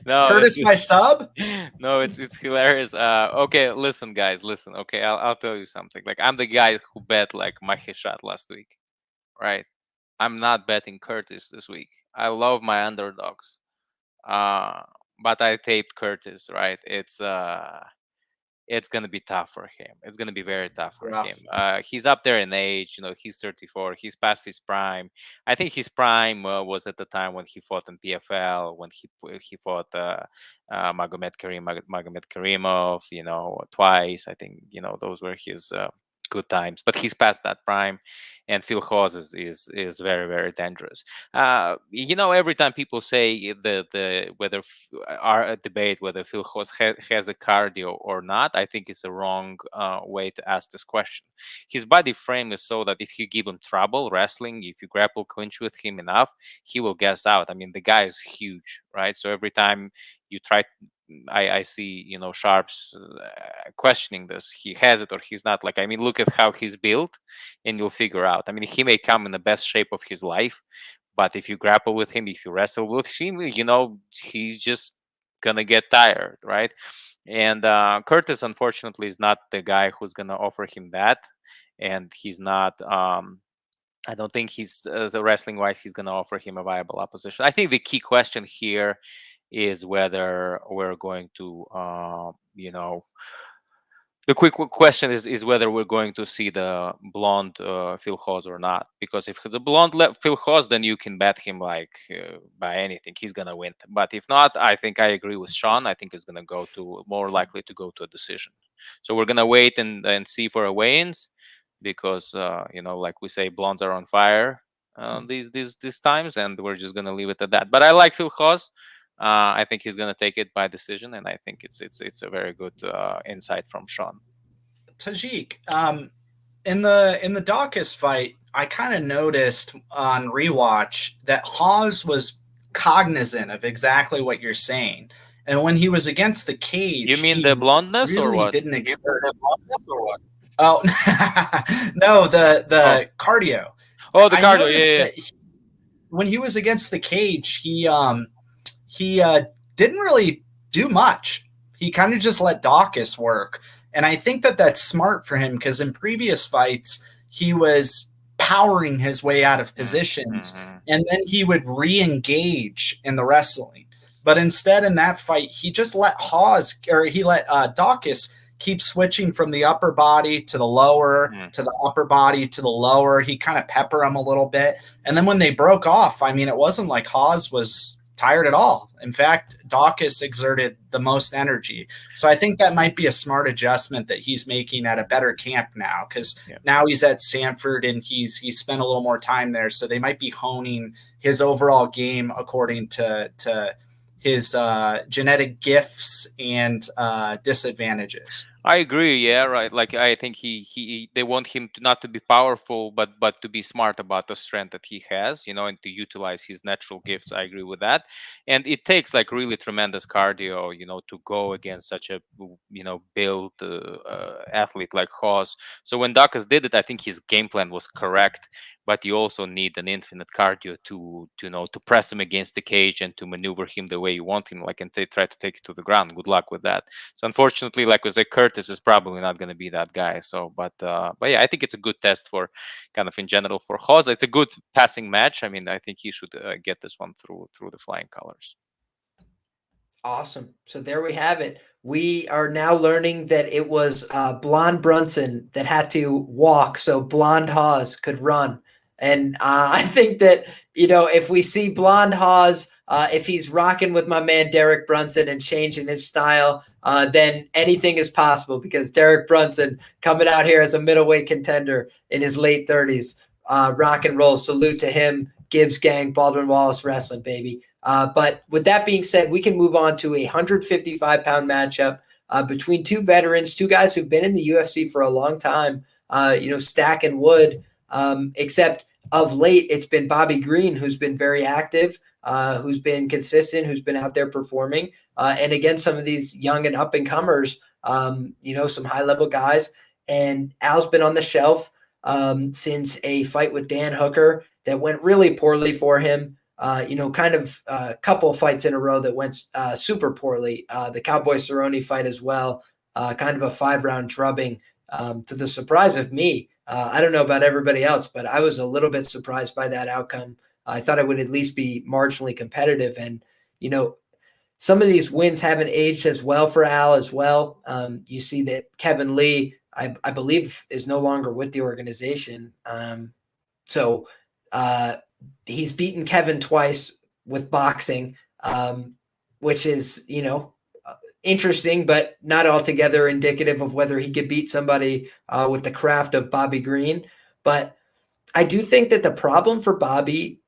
No, Curtis, my sub? No, it's hilarious. Okay, listen, guys, listen. Okay, I'll tell you something. Like, I'm the guy who bet like Mahi shot last week, right? I'm not betting Curtis this week. I love my underdogs, but I taped Curtis, right? It's going to be tough for him. It's going to be very tough for him. He's up there in age. He's 34. He's past his prime. I think his prime was at the time when he fought in PFL, when he fought Magomed Karimov, twice. I think, those were his good times, but he's past that prime, and Phil Hawes is very, very dangerous. Every time people say whether our debate whether Phil Hawes has a cardio or not, I think it's a wrong way to ask this question. His body frame is so that if you give him trouble wrestling, if you grapple clinch with him enough, he will gas out. I mean, the guy is huge, right? So every time you try, I see, sharps questioning this. He has it or he's not. Like, I mean, look at how he's built, and you'll figure out. I mean, he may come in the best shape of his life, but if you grapple with him, if you wrestle with him, he's just gonna get tired, right? And Curtis, unfortunately, is not the guy who's gonna offer him that, and he's not. I don't think he's wrestling wise. He's gonna offer him a viable opposition. I think the key question here is whether we're going to, the quick question is whether we're going to see the blonde Phil Hawes or not. Because if the blonde Phil Hawes, then you can bet him like by anything. He's going to win. But if not, I think I agree with Sean. I think it's going to go to more likely to go to a decision. So we're going to wait and see for a weigh-ins because, like we say, blondes are on fire these times. And we're just going to leave it at that. But I like Phil Hawes. I think he's going to take it by decision, and I think it's a very good insight from Sean. Tajik, in the Dawkins fight, I kind of noticed on rewatch that Hawes was cognizant of exactly what you're saying, and when he was against the cage, you mean the blondness really or what? Didn't exert the blondness or what? Oh no, the cardio. Oh, the cardio. Yeah. When he was against the cage, he didn't really do much. He kind of just let Dawkins work. And I think that that's smart for him because in previous fights, he was powering his way out of positions and then he would re-engage in the wrestling. But instead in that fight, he just let Dawkins keep switching from the upper body to the lower, to the upper body to the lower. He kind of pepper him a little bit. And then when they broke off, I mean, it wasn't like Hawes was tired at all. In fact, Dawkins exerted the most energy. So I think that might be a smart adjustment that he's making at a better camp now because now he's at Sanford and he's spent a little more time there. So they might be honing his overall game according to his genetic gifts and disadvantages. I agree. Yeah, right. Like I think they want him not to be powerful, but to be smart about the strength that he has, and to utilize his natural gifts. I agree with that. And it takes like really tremendous cardio, to go against such a, built athlete like Hawes. So when Dawkins did it, I think his game plan was correct. But you also need an infinite cardio to press him against the cage and to maneuver him the way you want him, like, and try to take it to the ground. Good luck with that. So unfortunately, like with Curtis is probably not going to be that guy. So, but yeah, I think it's a good test for kind of in general for Hawes. It's a good passing match. I mean, I think he should get this one through the flying colors. Awesome. So there we have it. We are now learning that it was Blonde Brunson that had to walk so Blonde Hawes could run. And I think that, if we see Blonde Hawes, if he's rocking with my man Derek Brunson and changing his style, then anything is possible because Derek Brunson coming out here as a middleweight contender in his late 30s, rock and roll. Salute to him. Gibbs Gang, Baldwin Wallace Wrestling, baby. But with that being said, we can move on to a 155-pound matchup between two veterans, two guys who've been in the UFC for a long time, stacking wood, except of late, it's been Bobby Green, who's been very active, who's been consistent, who's been out there performing. And again, some of these young and up-and-comers, some high-level guys. And Al's been on the shelf since a fight with Dan Hooker that went really poorly for him. Kind of a couple of fights in a row that went super poorly. The Cowboy Cerrone fight as well, kind of a 5-round drubbing to the surprise of me. I don't know about everybody else, but I was a little bit surprised by that outcome. I thought it would at least be marginally competitive. And, some of these wins haven't aged as well for Al as well. You see that Kevin Lee, I believe, is no longer with the organization. So he's beaten Kevin twice with boxing, which is, interesting, but not altogether indicative of whether he could beat somebody with the craft of Bobby Green. But I do think that the problem for Bobby,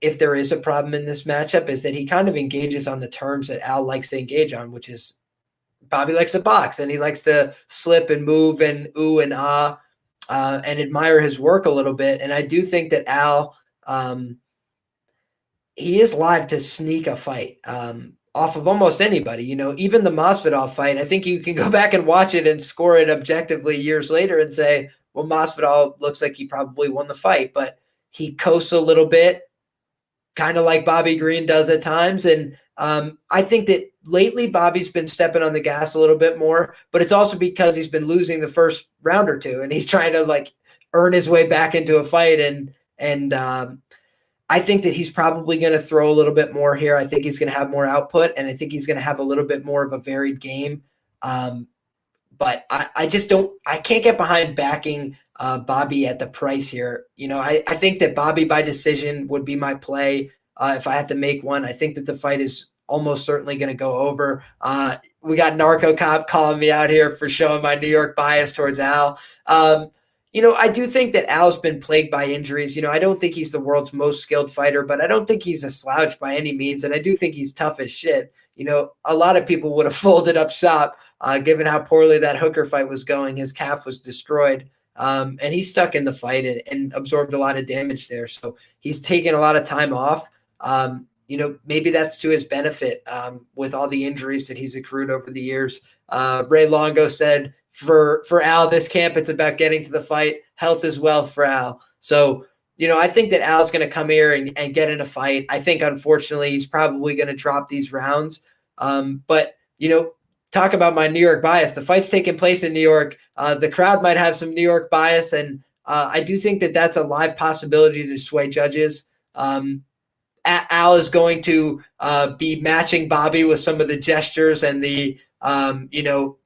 if there is a problem in this matchup, is that he kind of engages on the terms that Al likes to engage on, which is Bobby likes to box and he likes to slip and move and ooh and ah and admire his work a little bit. And I do think that Al, he is live to sneak a fight off of almost anybody. Even the Masvidal fight, I think you can go back and watch it and score it objectively years later and say, well, Masvidal looks like he probably won the fight, but he coasts a little bit, kind of like Bobby Green does at times. And I think that lately Bobby's been stepping on the gas a little bit more, but it's also because he's been losing the first round or two and he's trying to earn his way back into a fight. And I think that he's probably going to throw a little bit more here. I think he's going to have more output and I think he's going to have a little bit more of a varied game. But I can't get behind backing Bobby at the price here. I think that Bobby by decision would be my play if I had to make one. I think that the fight is almost certainly going to go over. We got Narco Cop calling me out here for showing my New York bias towards Al. I do think that Al's been plagued by injuries. I don't think he's the world's most skilled fighter, but I don't think he's a slouch by any means. And I do think he's tough as shit. A lot of people would have folded up shop given how poorly that Hooker fight was going. His calf was destroyed. And he's stuck in the fight and absorbed a lot of damage there. So he's taken a lot of time off. Maybe that's to his benefit with all the injuries that he's accrued over the years. Ray Longo said, for Al, this camp, it's about getting to the fight. Health is wealth for Al. So, I think that Al's going to come here and get in a fight. I think, unfortunately, he's probably going to drop these rounds. But, talk about my New York bias. The fight's taking place in New York. The crowd might have some New York bias, and I do think that that's a live possibility to sway judges. Al is going to be matching Bobby with some of the gestures and the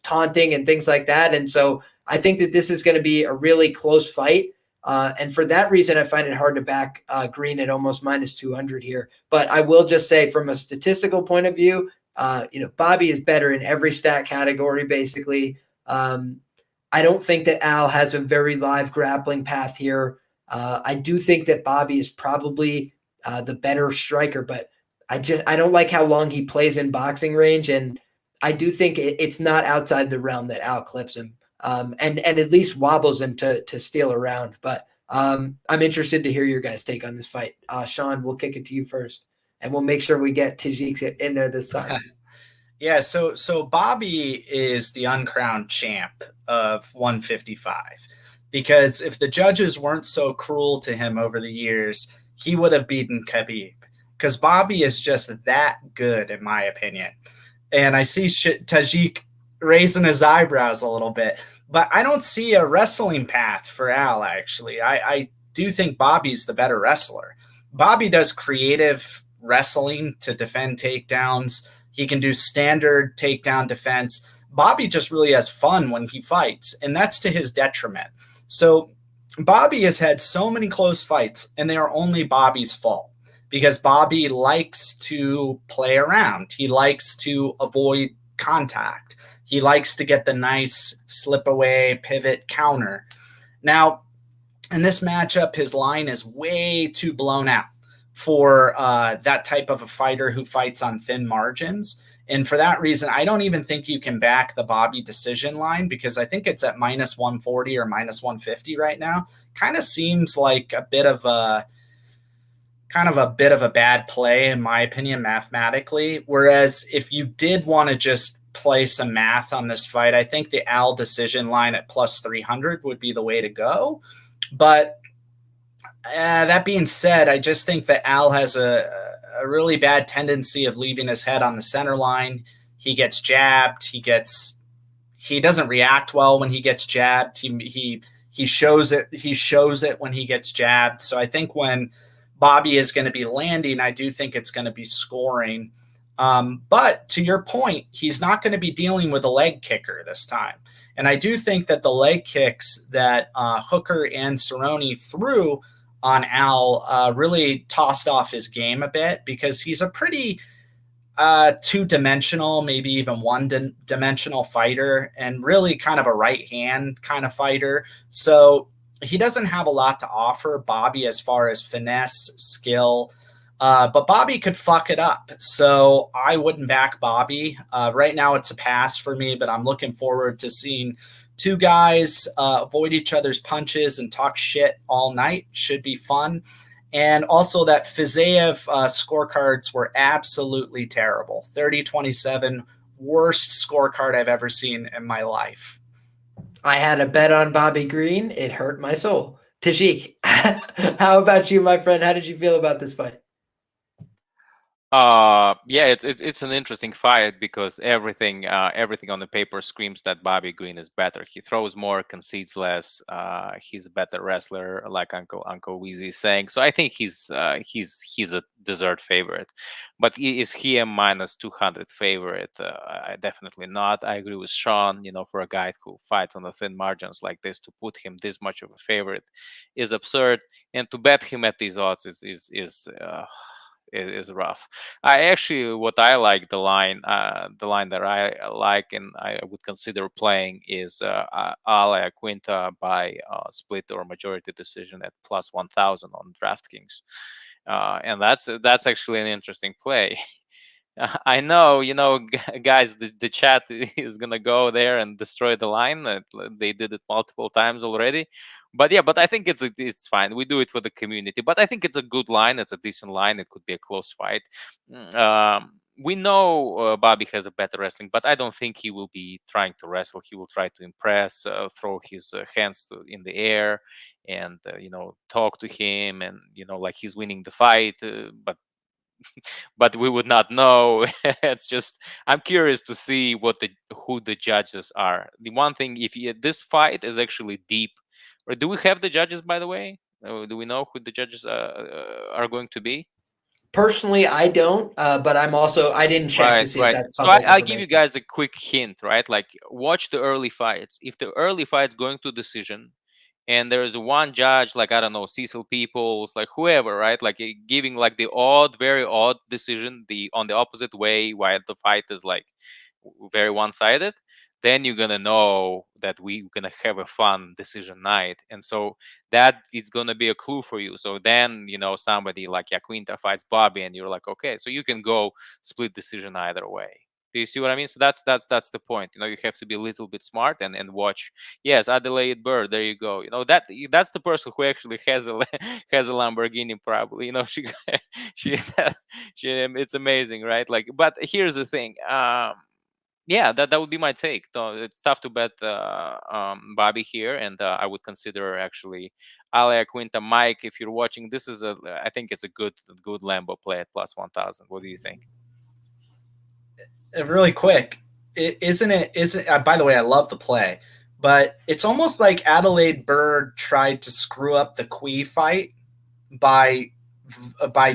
taunting and things like that. And so I think that this is going to be a really close fight. And for that reason, I find it hard to back Green at almost minus 200 here. But I will just say from a statistical point of view, Bobby is better in every stat category, basically. I don't think that Al has a very live grappling path here. I do think that Bobby is probably the better striker, but I don't like how long he plays in boxing range. And I do think it's not outside the realm that Al clips him and at least wobbles him to steal a round. But I'm interested to hear your guys' take on this fight. Sean, we'll kick it to you first, and we'll make sure we get Tajik in there this time. Yeah, so Bobby is the uncrowned champ of 155 because if the judges weren't so cruel to him over the years, he would have beaten Khabib because Bobby is just that good, in my opinion. And I see Tajik raising his eyebrows a little bit, but I don't see a wrestling path for Al, actually. I do think Bobby's the better wrestler. Bobby does creative wrestling to defend takedowns. He can do standard takedown defense. Bobby just really has fun when he fights, and that's to his detriment. So Bobby has had so many close fights, and they are only Bobby's fault because Bobby likes to play around. He likes to avoid contact. He likes to get the nice slip away, pivot, counter. Now, in this matchup, his line is way too blown out for that type of a fighter who fights on thin margins. And for that reason, I don't even think you can back the Bobby decision line because I think it's at minus 140 or minus 150 right now. Kind of seems like a bit of a bad play, in my opinion, mathematically. Whereas if you did want to just play some math on this fight, I think the Al decision line at plus 300 would be the way to go. But that being said, I just think that Al has a really bad tendency of leaving his head on the center line. He gets jabbed. He doesn't react well when he gets jabbed. He shows it. He shows it when he gets jabbed. So I think when Bobby is going to be landing, I do think it's going to be scoring. But to your point, he's not going to be dealing with a leg kicker this time. And I do think that the leg kicks that Hooker and Cerrone threw on Al really tossed off his game a bit because he's a pretty two-dimensional, maybe even one-dimensional fighter, and really kind of a right-hand kind of fighter. So he doesn't have a lot to offer Bobby as far as finesse, skill, but Bobby could fuck it up. So I wouldn't back Bobby. Right now it's a pass for me, but I'm looking forward to seeing two guys avoid each other's punches and talk shit all night. Should be fun. And also that Fiziev scorecards were absolutely terrible. 30-27, worst scorecard I've ever seen in my life. I had a bet on Bobby Green. It hurt my soul. Tashik, how about you, my friend? How did you feel about this fight? Yeah, it's an interesting fight because everything on the paper screams that Bobby Green is better. He throws more, concedes less. He's a better wrestler, like Uncle Weezy is saying. So I think he's a dessert favorite. But is he a -200 favorite? Definitely not. I agree with Sean. For a guy who fights on the thin margins like this, to put him this much of a favorite is absurd, and to bet him at these odds is rough. What I like, the line that I like and I would consider playing is Iaquinta by split or majority decision at +1000 on DraftKings, and that's actually an interesting play. I know, guys, the chat is gonna go there and destroy the line. They did it multiple times already, but I think it's fine. We do it for the community, but I think it's a good line. It's a decent line. It could be a close fight. We know Bobby has a better wrestling, but I don't think he will be trying to wrestle. He will try to impress, throw his hands in the air, and talk to him, and like he's winning the fight, but we would not know. It's just, I'm curious to see who the judges are. The one thing, this fight is actually deep, or do we have the judges, by the way? Do we know who the judges are going to be? Personally, I don't, but I didn't check to see if that's so public I'll give you information. guys a quick hint, right? Like, watch the early fights. If the early fight's going to decision, and there's one judge, like, I don't know, Cecil Peoples, like whoever, right? Like giving like the very odd decision, on the opposite way, while the fight is like very one-sided, then you're gonna know that we're gonna have a fun decision night. And so that is gonna be a clue for you. So then, somebody like Iaquinta fights Bobby, and you're like, okay, so you can go split decision either way. Do you see what I mean? So that's the point. You have to be a little bit smart and watch. Yes, Adelaide Bird. There you go. That's the person who actually has a has a Lamborghini. Probably. She it's amazing, right? Like, but here's the thing. Yeah, that would be my take. It's tough to bet Bobby here, and I would consider actually Iaquinta. Mike, if you're watching, I think it's a good Lambo play at +1000. What do you think? Really quick, isn't by the way, I love the play, but it's almost like Adelaide Bird tried to screw up the Qui fight by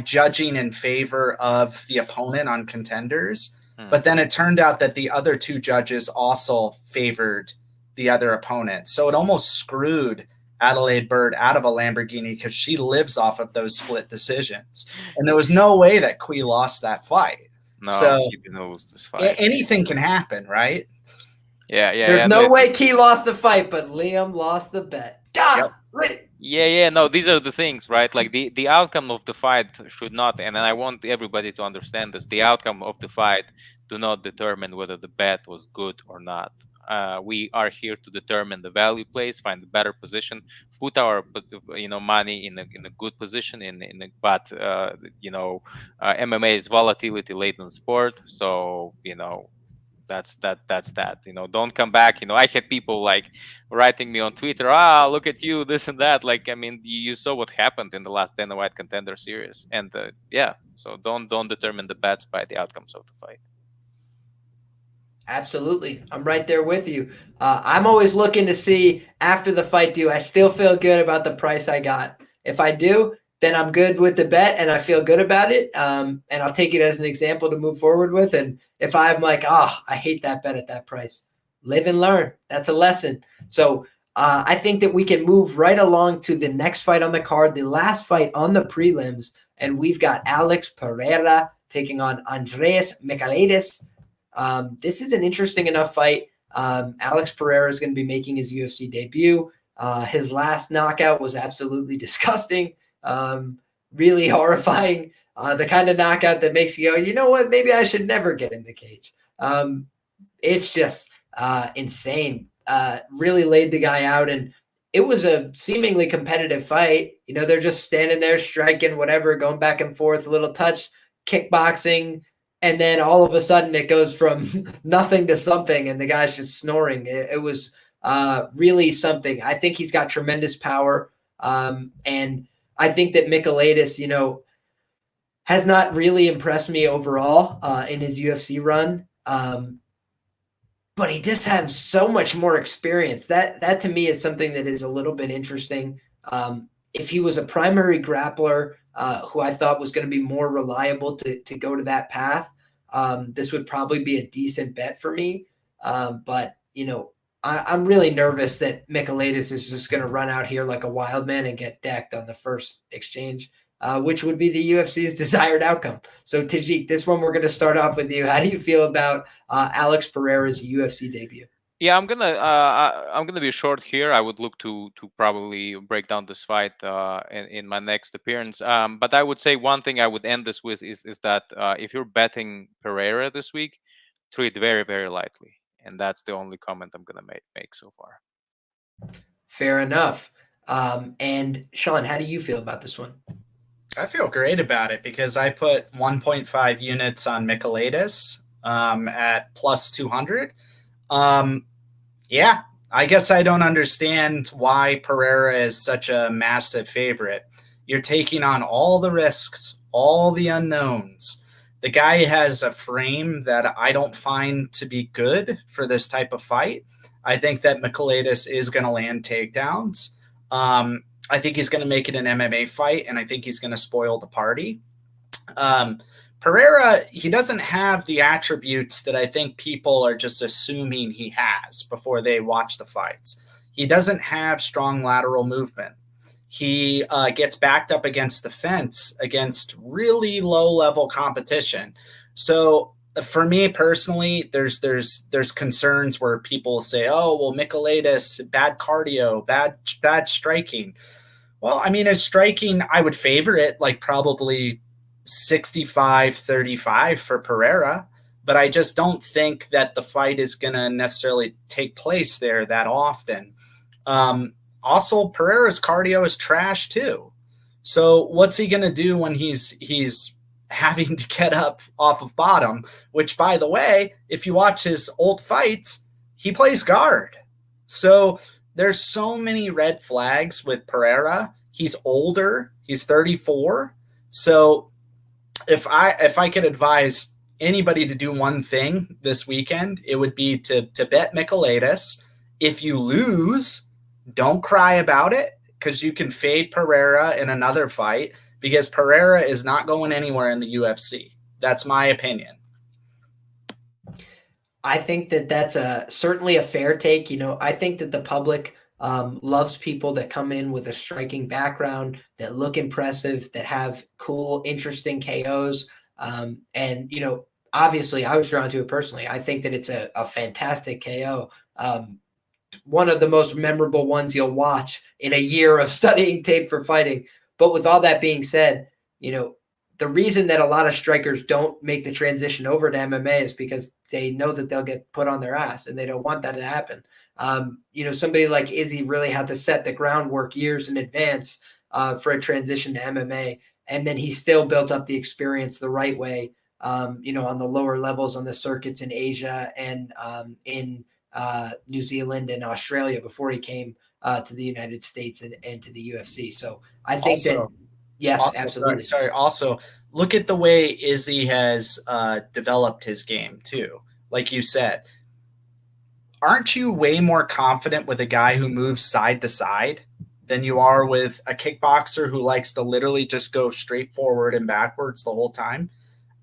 judging in favor of the opponent on contenders. But then it turned out that the other two judges also favored the other opponent. So it almost screwed Adelaide Bird out of a Lamborghini because she lives off of those split decisions. And there was no way that Qui lost that fight. No, so he didn't lose this fight. Anything can happen, right? Yeah. There's no way Key lost the fight, but Liam lost the bet. Yep. Yeah. No, these are the things, right? Like the outcome of the fight should not, and I want everybody to understand this. The outcome of the fight do not determine whether the bet was good or not. We are here to determine the value plays, find the better position, put our money in a good position. But MMA is volatility laden sport, so that's that. Don't come back. I had people like writing me on Twitter, look at you, this and that. Like, I mean, you saw what happened in the last Dana White Contender Series, and so don't determine the bets by the outcomes of the fight. Absolutely. I'm right there with you. I'm always looking to see after the fight, do I still feel good about the price I got? If I do, then I'm good with the bet and I feel good about it. And I'll take it as an example to move forward with. And if I'm like, I hate that bet at that price, live and learn. That's a lesson. So I think that we can move right along to the next fight on the card, the last fight on the prelims. And we've got Alex Pereira taking on Andreas Michailidis. This is an interesting enough fight. Alex Pereira is going to be making his UFC debut. His last knockout was absolutely disgusting, really horrifying. The kind of knockout that makes you go, you know what, maybe I should never get in the cage. It's just insane. Really laid the guy out, and it was a seemingly competitive fight. You know, they're just standing there striking, whatever, going back and forth, a little touch, kickboxing, and then all of a sudden it goes from nothing to something, and the guy's just snoring. It was really something. I think he's got tremendous power, and I think that Michailidis, you know, has not really impressed me overall in his UFC run. But he just has so much more experience. That to me is something that is a little bit interesting. If he was a primary grappler who I thought was going to be more reliable to go to that path, this would probably be a decent bet for me. But, you know, I'm really nervous that Michailidis is just going to run out here like a wild man and get decked on the first exchange, which would be the UFC's desired outcome. So, Tajik, this one we're going to start off with you. How do you feel about Alex Pereira's UFC debut? Yeah, I'm gonna be short here. I would look to probably break down this fight in my next appearance. But I would say one thing I would end this with is that if you're betting Pereira this week, treat very, very lightly, and that's the only comment I'm gonna make so far. Fair enough. And Sean, how do you feel about this one? I feel great about it because I put 1.5 units on Michailidis at plus 200. Yeah, I guess I don't understand why Pereira is such a massive favorite. You're taking on all the risks, all the unknowns. The guy has a frame that I don't find to be good for this type of fight. I think that Michailidis is going to land takedowns. I think he's going to make it an MMA fight, and I think he's going to spoil the party. Pereira, he doesn't have the attributes that I think people are just assuming he has before they watch the fights. He doesn't have strong lateral movement. He gets backed up against the fence against really low-level competition. So for me personally, there's concerns where people say, oh, well, Michailidis, bad cardio, bad striking. Well, I mean, his striking, I would favor it like probably 65-35 for Pereira, but I just don't think that the fight is going to necessarily take place there that often. Also, Pereira's cardio is trash too. So what's he going to do when he's having to get up off of bottom, which, by the way, if you watch his old fights, he plays guard. So there's so many red flags with Pereira. He's older. He's 34. So if I could advise anybody to do one thing this weekend, it would be to bet Michailidis. If you lose, don't cry about it because you can fade Pereira in another fight because Pereira is not going anywhere in the UFC. That's my opinion. I think that that's certainly a fair take. You know, I think that the public loves people that come in with a striking background, that look impressive, that have cool, interesting KOs. And, you know, obviously I was drawn to it personally. I think that it's a fantastic KO. One of the most memorable ones you'll watch in a year of studying tape for fighting. But with all that being said, you know, the reason that a lot of strikers don't make the transition over to MMA is because they know that they'll get put on their ass and they don't want that to happen. You know, somebody like Izzy really had to set the groundwork years in advance for a transition to MMA. And then he still built up the experience the right way, you know, on the lower levels on the circuits in Asia and in New Zealand and Australia before he came to the United States and to the UFC. So I think that, yes, absolutely. Sorry. Also, look at the way Izzy has developed his game too. Like you said, aren't you way more confident with a guy who moves side to side than you are with a kickboxer who likes to literally just go straight forward and backwards the whole time?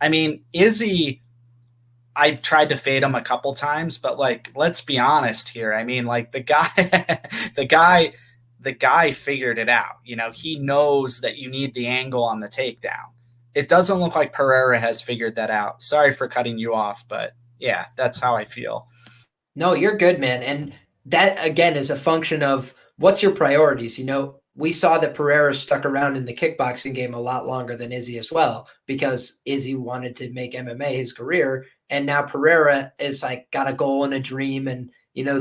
I mean, Izzy, I've tried to fade him a couple times, but like, let's be honest here. I mean, like the guy figured it out. You know, he knows that you need the angle on the takedown. it doesn't look like Pereira has figured that out. Sorry for cutting you off, but yeah, that's how I feel. No, you're good, man. And that, again, is a function of what's your priorities. We saw that Pereira stuck around in the kickboxing game a lot longer than Izzy as well, because Izzy wanted to make MMA his career. And now Pereira is like got a goal and a dream, and,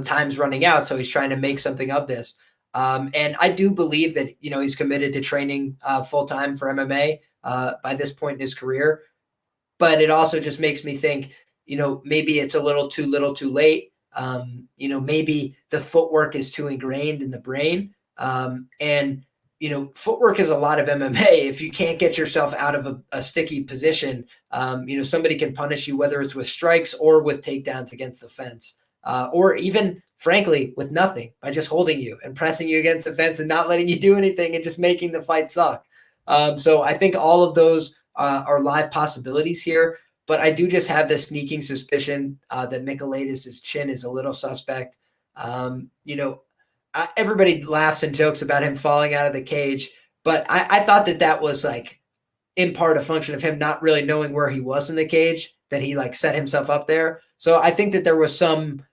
time's running out. So he's trying to make something of this. And I do believe that, he's committed to training full time for MMA by this point in his career. But it also just makes me think, maybe it's a little too late. Maybe the footwork is too ingrained in the brain. And footwork is a lot of MMA. If you can't get yourself out of a sticky position, somebody can punish you, whether it's with strikes or with takedowns against the fence, or even, frankly, with nothing, by just holding you and pressing you against the fence and not letting you do anything and just making the fight suck. So I think all of those are live possibilities here. But I do just have this sneaking suspicion that Michailidis' chin is a little suspect. Everybody laughs and jokes about him falling out of the cage, but I thought that was like in part a function of him not really knowing where he was in the cage, that he like set himself up there. So I think that there was some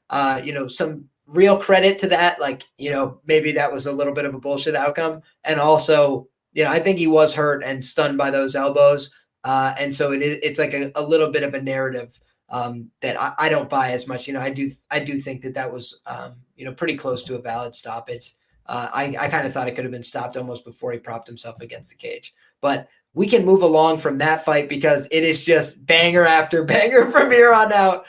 real credit to that. Like, maybe that was a little bit of a bullshit outcome. And also, I think he was hurt and stunned by those elbows. And so it's like a little bit of a narrative that I don't buy as much. I do think that was, pretty close to a valid stoppage. I kind of thought it could have been stopped almost before he propped himself against the cage. But we can move along from that fight because it is just banger after banger from here on out.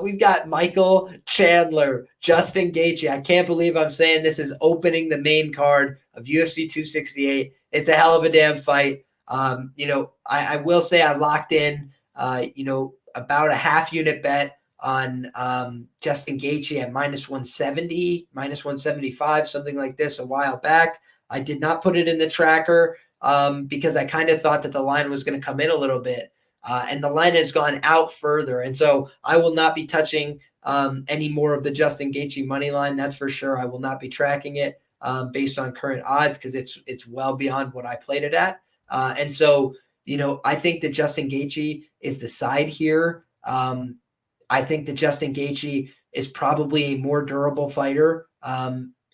We've got Michael Chandler, Justin Gaethje. I can't believe I'm saying this is opening the main card of UFC 268. It's a hell of a damn fight. I will say I locked in, about a half unit bet on Justin Gaethje at minus 170, minus 175, something like this a while back. I did not put it in the tracker because I kind of thought that the line was going to come in a little bit. And the line has gone out further. And so I will not be touching any more of the Justin Gaethje money line. That's for sure. I will not be tracking it based on current odds because it's well beyond what I played it at. And so, I think that Justin Gaethje is the side here. I think that Justin Gaethje is probably a more durable fighter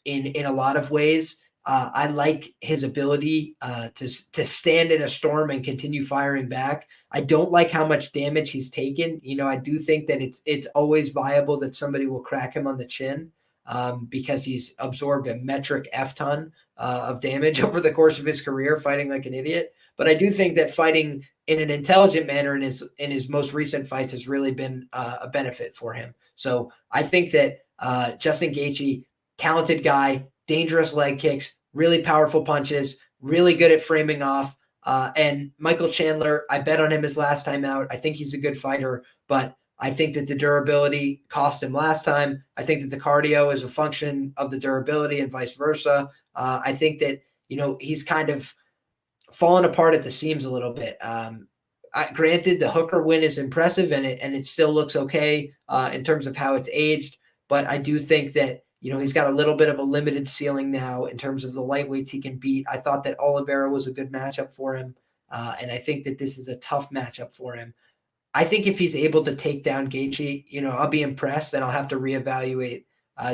in a lot of ways. I like his ability to stand in a storm and continue firing back. I don't like how much damage he's taken. I do think that it's always viable that somebody will crack him on the chin because he's absorbed a metric F ton of damage over the course of his career fighting like an idiot. But I do think that fighting in an intelligent manner in his most recent fights has really been a benefit for him. So I think that Justin Gaethje, talented guy, dangerous leg kicks, really powerful punches, really good at framing off. And Michael Chandler, I bet on him his last time out. I think he's a good fighter, but I think that the durability cost him last time. I think that the cardio is a function of the durability and vice versa. I think that, he's kind of fallen apart at the seams a little bit. Granted, the Hooker win is impressive and it still looks okay in terms of how it's aged. But I do think that, he's got a little bit of a limited ceiling now in terms of the lightweights he can beat. I thought that Oliveira was a good matchup for him. And I think that this is a tough matchup for him. I think if he's able to take down Gaethje, I'll be impressed and I'll have to reevaluate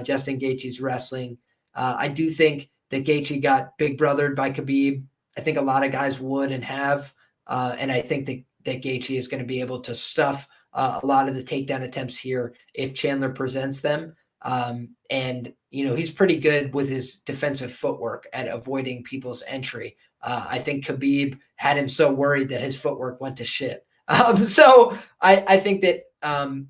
Justin Gaethje's wrestling. I do think that Gaethje got big brothered by Khabib. I think a lot of guys would and have. And I think that Gaethje is going to be able to stuff a lot of the takedown attempts here if Chandler presents them. And he's pretty good with his defensive footwork at avoiding people's entry. I think Khabib had him so worried that his footwork went to shit. So I think that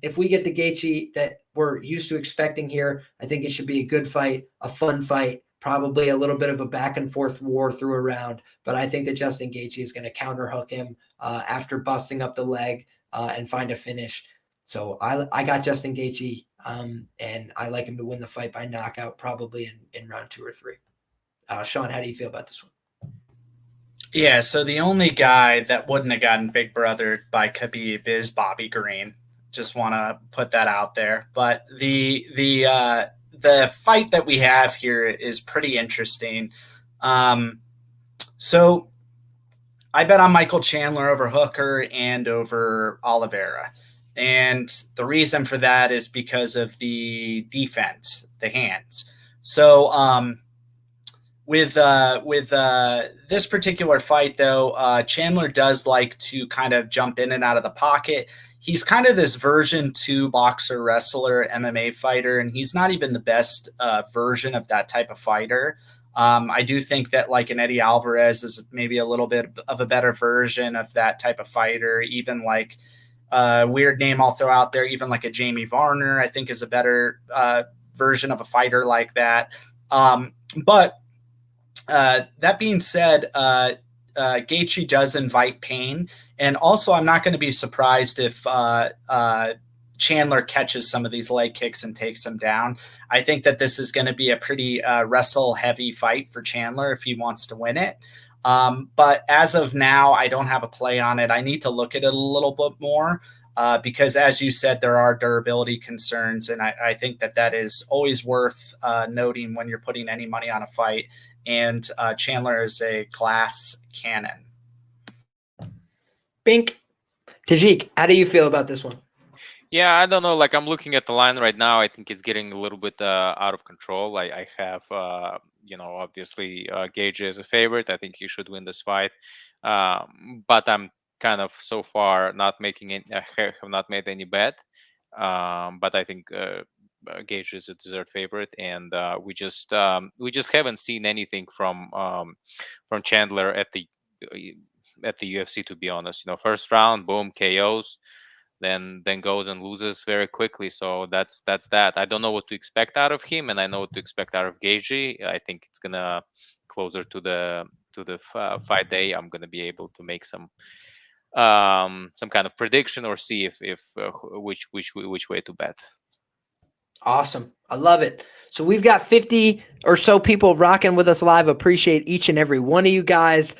if we get the Gaethje that we're used to expecting here, I think it should be a good fight, a fun fight, probably a little bit of a back and forth war through a round. But I think that Justin Gaethje is going to counter hook him after busting up the leg and find a finish. So I got Justin Gaethje and I like him to win the fight by knockout, probably in round 2 or 3. Sean, how do you feel about this one? Yeah, so the only guy that wouldn't have gotten big brothered by Khabib is Bobby Green. Just want to put that out there. But the fight that we have here is pretty interesting. So I bet on Michael Chandler over Hooker and over Oliveira. And the reason for that is because of the defense, the hands. So with this particular fight, though, Chandler does like to kind of jump in and out of the pocket. He's kind of this version 2 boxer, wrestler, MMA fighter, and he's not even the best version of that type of fighter. I do think that like an Eddie Alvarez is maybe a little bit of a better version of that type of fighter. Even like weird name I'll throw out there, even like a Jamie Varner, I think is a better version of a fighter like that. But that being said, Gaethje does invite pain. And also, I'm not going to be surprised if Chandler catches some of these leg kicks and takes them down. I think that this is going to be a pretty wrestle-heavy fight for Chandler if he wants to win it. But as of now, I don't have a play on it. I need to look at it a little bit more because, as you said, there are durability concerns. And I think that is always worth noting when you're putting any money on a fight. And Chandler is a glass cannon. Bink. Tajik, how do you feel about this one? Yeah, I don't know. Like, I'm looking at the line right now. I think it's getting a little bit out of control. I have, obviously Gaethje as a favorite. I think he should win this fight. But I'm kind of so far not making it. Have not made any bet. But I think Gaethje is a deserved favorite, and we just haven't seen anything from Chandler at the UFC. To be honest, first round, boom, KOs. Then goes and loses very quickly. So that's that. I don't know what to expect out of him, and I know what to expect out of Gaethje. I think it's gonna closer to the fight day. I'm gonna be able to make some kind of prediction or see if which way to bet. Awesome. I love it. So we've got 50 or so people rocking with us live. Appreciate each and every one of you guys.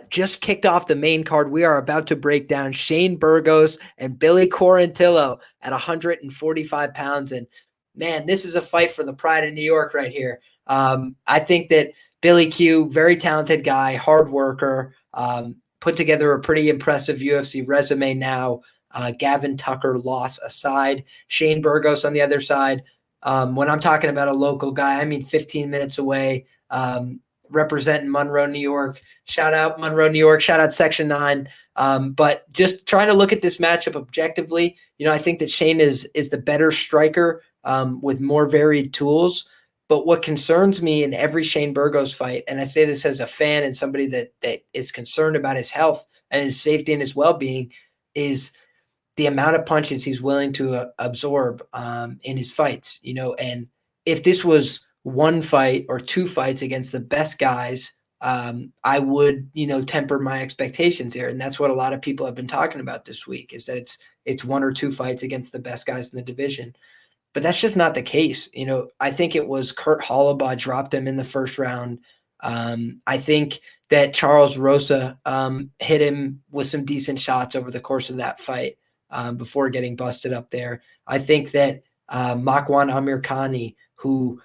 Just kicked off the main card. We are about to break down Shane Burgos and Billy Quarantillo at 145 pounds. And man, this is a fight for the pride of New York right here. I think that Billy Q, very talented guy, hard worker, put together a pretty impressive UFC resume now. Gavin Tucker loss aside. Shane Burgos on the other side. When I'm talking about a local guy, I mean 15 minutes away, representing Monroe, New York. Shout out Monroe, New York. Shout out Section 9. But just trying to look at this matchup objectively, I think that Shane is the better striker with more varied tools. But what concerns me in every Shane Burgos fight, and I say this as a fan and somebody that is concerned about his health and his safety and his well-being, is the amount of punches he's willing to absorb in his fights, and if this was one fight or two fights against the best guys, I would, temper my expectations here. And that's what a lot of people have been talking about this week, is that it's one or two fights against the best guys in the division. But that's just not the case. I think it was Kurt Hollabaugh dropped him in the first round. I think that Charles Rosa hit him with some decent shots over the course of that fight. Before getting busted up there. I think that Makwan Amirkhani, who,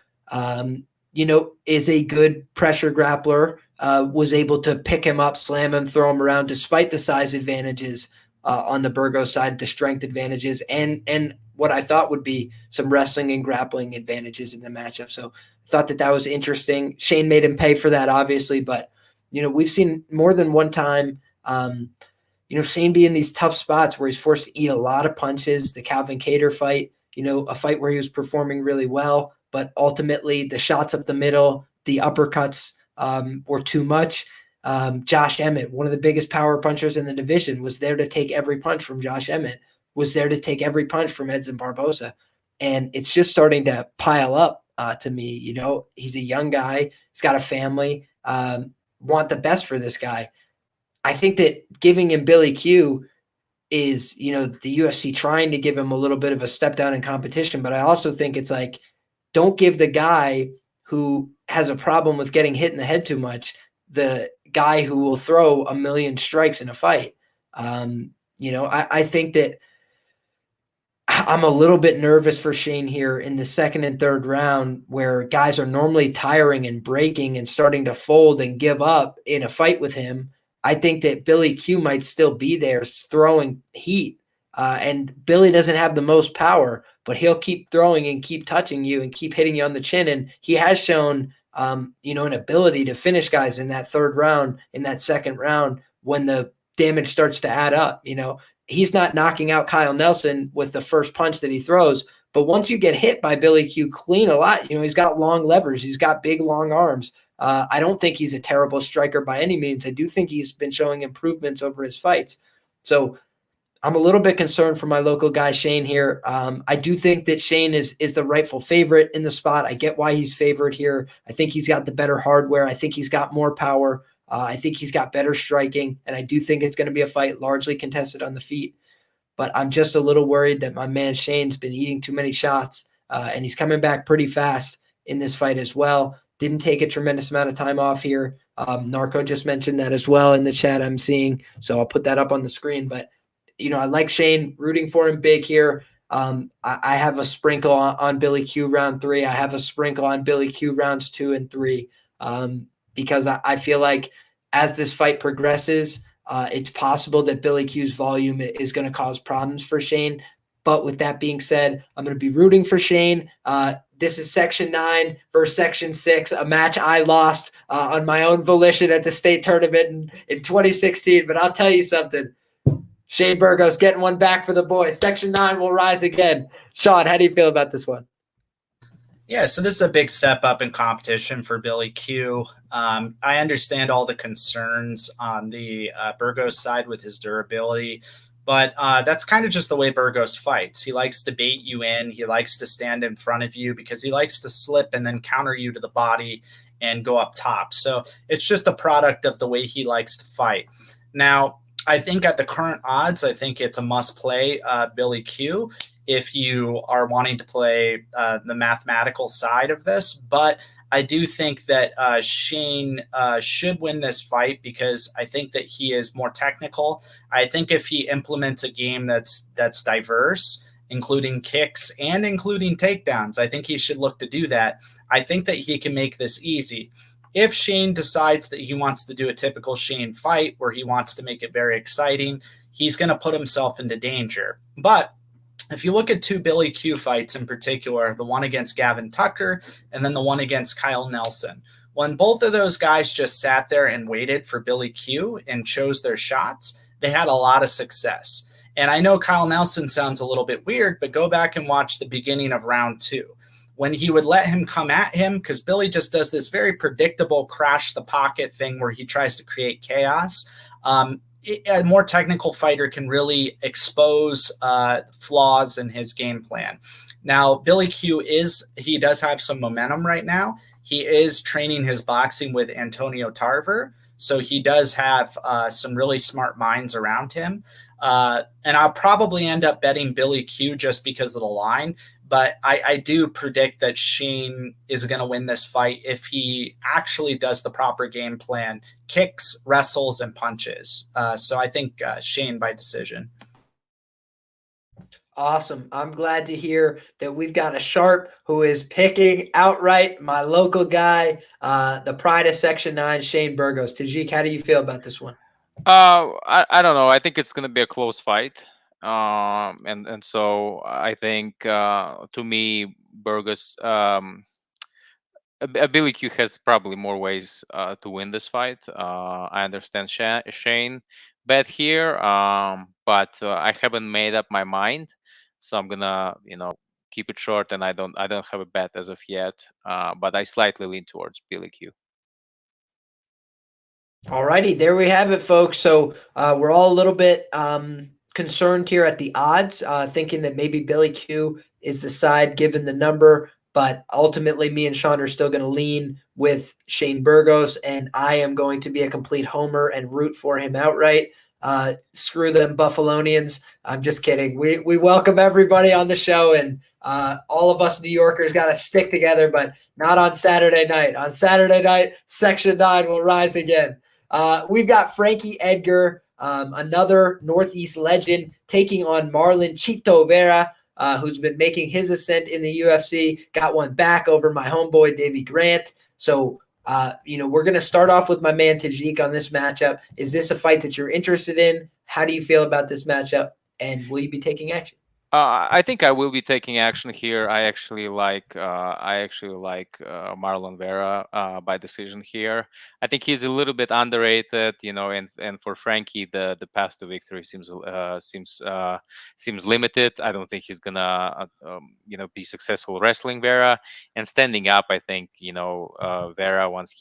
is a good pressure grappler, was able to pick him up, slam him, throw him around, despite the size advantages on the Burgos side, the strength advantages, and what I thought would be some wrestling and grappling advantages in the matchup. So I thought that was interesting. Shane made him pay for that, obviously, but, we've seen more than one time Shane be in these tough spots where he's forced to eat a lot of punches. The Calvin Kattar fight, a fight where he was performing really well, but ultimately the shots up the middle, the uppercuts were too much. Josh Emmett, one of the biggest power punchers in the division, was there to take every punch from Josh Emmett, was there to take every punch from Edson Barboza. And it's just starting to pile up to me. He's a young guy. He's got a family. Want the best for this guy. I think that giving him Billy Q is, the UFC trying to give him a little bit of a step down in competition. But I also think it's like, don't give the guy who has a problem with getting hit in the head too much, the guy who will throw a million strikes in a fight. I think that I'm a little bit nervous for Shane here in the second and third round, where guys are normally tiring and breaking and starting to fold and give up in a fight with him. I think that Billy Q might still be there throwing heat. And Billy doesn't have the most power, but he'll keep throwing and keep touching you and keep hitting you on the chin. And he has shown, an ability to finish guys in that third round, in that second round, when the damage starts to add up. He's not knocking out Kyle Nelson with the first punch that he throws. But once you get hit by Billy Q clean a lot, he's got long levers. He's got big, long arms. I don't think he's a terrible striker by any means. I do think he's been showing improvements over his fights. So I'm a little bit concerned for my local guy, Shane, here. I do think that Shane is the rightful favorite in the spot. I get why he's favored here. I think he's got the better hardware. I think he's got more power. I think he's got better striking. And I do think it's going to be a fight largely contested on the feet. But I'm just a little worried that my man Shane's been eating too many shots. And he's coming back pretty fast in this fight as well. Didn't take a tremendous amount of time off here. Narco just mentioned that as well in the chat I'm seeing. So I'll put that up on the screen. But, I like Shane, rooting for him big here. I have a sprinkle on Billy Q round 3. I have a sprinkle on Billy Q rounds 2 and 3 because I feel like as this fight progresses, it's possible that Billy Q's volume is going to cause problems for Shane. But with that being said, I'm going to be rooting for Shane. This is Section 9 versus Section 6, a match I lost on my own volition at the state tournament in 2016. But I'll tell you something. Shane Burgos getting one back for the boys. Section 9 will rise again. Sean, how do you feel about this one? Yeah, so this is a big step up in competition for Billy Q. I understand all the concerns on the Burgos side with his durability, but that's kind of just the way Burgos fights. He likes to bait you in. He likes to stand in front of you because he likes to slip and then counter you to the body and go up top. So it's just a product of the way he likes to fight. Now, I think at the current odds, I think it's a must-play Billy Q if you are wanting to play the mathematical side of this. But I do think that Shane should win this fight because I think that he is more technical. I think if he implements a game that's diverse, including kicks and including takedowns, I think he should look to do that. I think that he can make this easy. If Shane decides that he wants to do a typical Shane fight where he wants to make it very exciting, he's going to put himself into danger. But if you look at 2 Billy Q fights in particular, the one against Gavin Tucker and then the one against Kyle Nelson, when both of those guys just sat there and waited for Billy Q and chose their shots, they had a lot of success. And I know Kyle Nelson sounds a little bit weird, but go back and watch the beginning of round 2. When he would let him come at him, because Billy just does this very predictable crash the pocket thing where he tries to create chaos. A more technical fighter can really expose flaws in his game plan. Now, Billy Q he does have some momentum right now. He is training his boxing with Antonio Tarver, so he does have some really smart minds around him. And I'll probably end up betting Billy Q just because of the line. But I do predict that Shane is going to win this fight if he actually does the proper game plan, kicks, wrestles, and punches. So I think Shane by decision. Awesome. I'm glad to hear that we've got a sharp who is picking outright my local guy, the pride of Section 9, Shane Burgos. Tajik, how do you feel about this one? I don't know. I think it's going to be a close fight. And so I think to me, Burgos, Billy Q has probably more ways to win this fight. I understand Shane bet here, but I haven't made up my mind, so I'm gonna keep it short, and I don't have a bet as of yet. But I slightly lean towards Billy Q. All righty, there we have it, folks. So we're all a little bit concerned here at the odds, thinking that maybe Billy Q is the side given the number, but ultimately me and Sean are still going to lean with Shane Burgos, and I am going to be a complete homer and root for him outright. Screw them Buffalonians. I'm just kidding. We welcome everybody on the show, and all of us New Yorkers got to stick together, but not on Saturday night. On Saturday night, Section 9 will rise again. We've got Frankie Edgar, another Northeast legend, taking on Marlon Chito Vera, who's been making his ascent in the UFC. Got one back over my homeboy, Davey Grant. So We're going to start off with my man Tajik on this matchup. Is this a fight that you're interested in? How do you feel about this matchup? And will you be taking action? I think I will be taking action here. I actually like Marlon Vera by decision here. I think he's a little bit underrated, and for Frankie, the path to victory seems limited. I don't think he's gonna be successful wrestling Vera and standing up. I think Vera once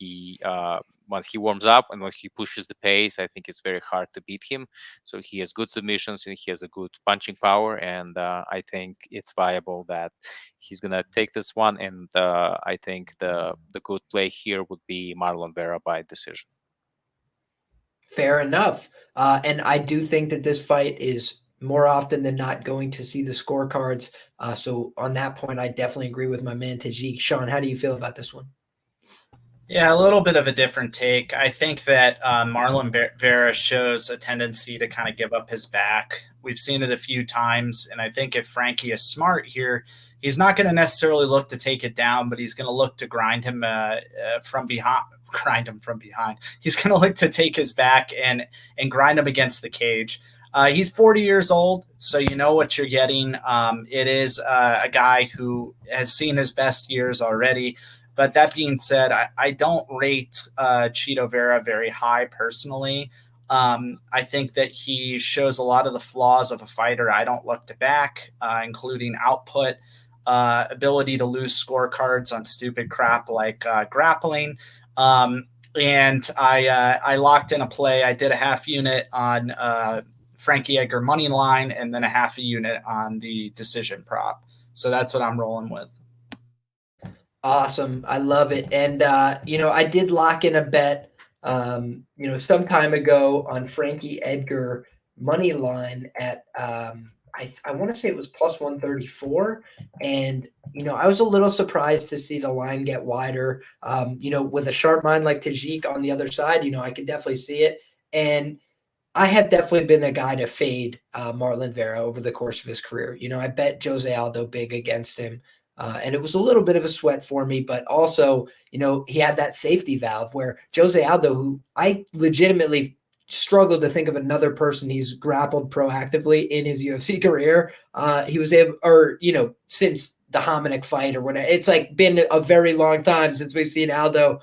he warms up and once he pushes the pace, I think it's very hard to beat him. So he has good submissions and he has a good punching power, and I think it's viable that he's gonna take this one. And I think the good play here would be Marlon Vera by decision. Fair enough. And I do think that this fight is more often than not going to see the scorecards. So on that point, I definitely agree with my man Tajik. Sean, how do you feel about this one? Yeah, a little bit of a different take. I think that Marlon Vera shows a tendency to kind of give up his back. We've seen it a few times, and I think if Frankie is smart here, he's not going to necessarily look to take it down, but he's going to look to grind him from behind. He's going to look to take his back and grind him against the cage. He's 40 years old, so you know what you're getting. It is a guy who has seen his best years already. But that being said, I don't rate Chito Vera very high personally. I think that he shows a lot of the flaws of a fighter I don't look to back, including output, ability to lose scorecards on stupid crap like grappling. And I locked in a play. I did a half unit on Frankie Edgar money line and then a half a unit on the decision prop. So that's what I'm rolling with. Awesome. I love it. And, I did lock in a bet, some time ago on Frankie Edgar money line at, I want to say it was plus 134. And, I was a little surprised to see the line get wider. With a sharp mind like Tajik on the other side, I could definitely see it. And I have definitely been the guy to fade Marlon Vera over the course of his career. I bet Jose Aldo big against him. And it was a little bit of a sweat for me, but also, he had that safety valve where Jose Aldo, who I legitimately struggled to think of another person he's grappled proactively in his UFC career. He was able, since the Hominick fight or whatever, it's like been a very long time since we've seen Aldo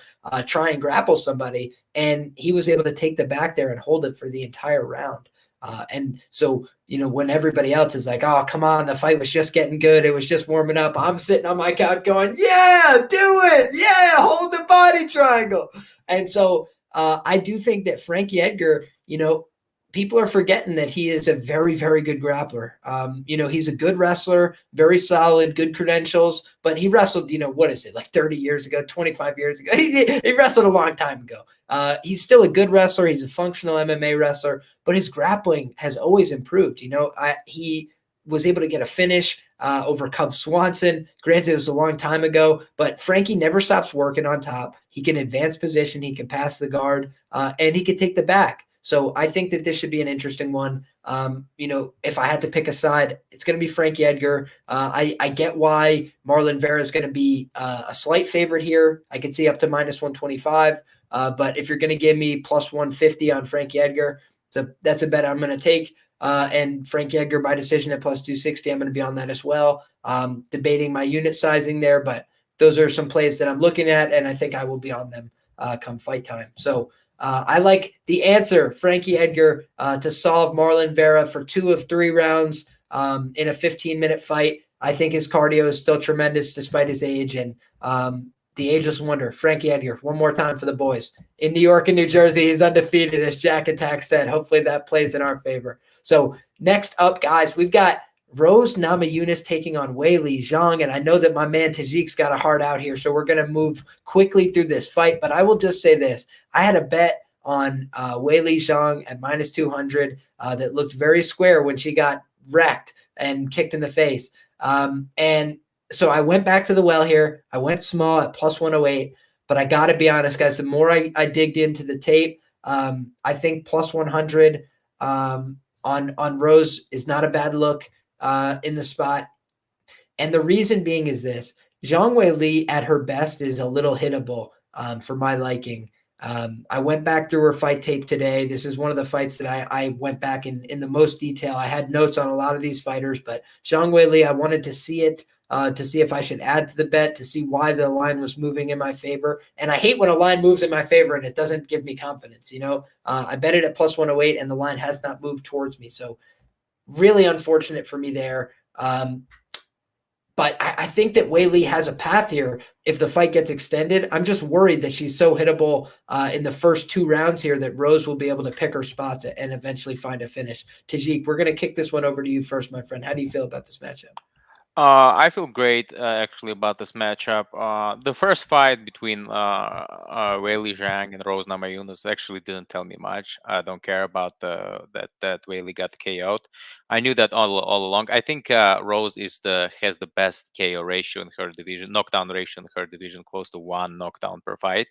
try and grapple somebody. And he was able to take the back there and hold it for the entire round. And so, when everybody else is like, oh, come on, the fight was just getting good. It was just warming up. I'm sitting on my couch going, yeah, do it. Yeah, hold the body triangle. And so I do think that Frankie Edgar, people are forgetting that he is a very, very good grappler. He's a good wrestler, very solid, good credentials, but he wrestled, what is it, like 30 years ago, 25 years ago? He wrestled a long time ago. He's still a good wrestler. He's a functional MMA wrestler, but his grappling has always improved. He was able to get a finish over Cub Swanson. Granted, it was a long time ago, but Frankie never stops working on top. He can advance position. He can pass the guard, and he can take the back. So I think that this should be an interesting one. If I had to pick a side, it's going to be Frankie Edgar. I get why Marlon Vera is going to be a slight favorite here. I can see up to minus 125. But if you're going to give me plus 150 on Frankie Edgar, that's a bet I'm going to take. And Frankie Edgar by decision at plus 260, I'm going to be on that as well. Debating my unit sizing there, but those are some plays that I'm looking at, and I think I will be on them come fight time. So I like the answer, Frankie Edgar, to solve Marlon Vera for 2 of 3 rounds in a 15-minute fight. I think his cardio is still tremendous despite his age, and the ageless wonder, Frankie Edgar, one more time for the boys. In New York and New Jersey, he's undefeated, as Jack Attack said. Hopefully that plays in our favor. So next up, guys, we've got Rose Namajunas taking on Weili Zhang, and I know that my man Tajik's got a heart out here, so we're going to move quickly through this fight, but I will just say this. I had a bet on Weili Zhang at minus 200 that looked very square when she got wrecked and kicked in the face. And so I went back to the well here. I went small at plus 108, but I got to be honest, guys, the more I digged into the tape, I think plus 100 on Rose is not a bad look in the spot. And the reason being is this. Zhang Weili at her best is a little hittable. for my liking. I went back through her fight tape today. This is one of the fights that I went back in the most detail. I had notes on a lot of these fighters, but Zhang Weili, I wanted to see it, to see if I should add to the bet, to see why the line was moving in my favor. And I hate when a line moves in my favor and it doesn't give me confidence. I bet it at plus 108 and the line has not moved towards me. So really unfortunate for me there. But I think that Weili has a path here if the fight gets extended. I'm just worried that she's so hittable in the first 2 rounds here that Rose will be able to pick her spots and eventually find a finish. Tajik, we're going to kick this one over to you first, my friend. How do you feel about this matchup? I feel great actually about this matchup. The first fight between Weili Zhang and Rose Namajunas actually didn't tell me much. I don't care about that Weili got KO'd. I knew that all along. I think Rose has the best KO ratio in her division, knockdown ratio in her division, close to 1 knockdown per fight,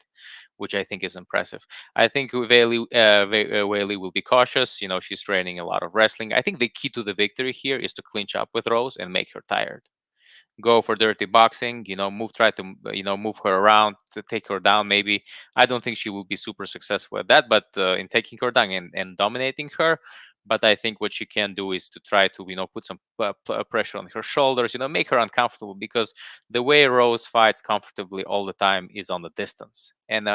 which I think is impressive. I think Weili will be cautious. She's training a lot of wrestling. I think the key to the victory here is to clinch up with Rose and make her tired. Go for dirty boxing, try to move her around, to take her down. Maybe I don't think she will be super successful at that, but in taking her down and dominating her. But I think what she can do is to try to put some pressure on her shoulders, make her uncomfortable, because the way Rose fights comfortably all the time is on the distance, and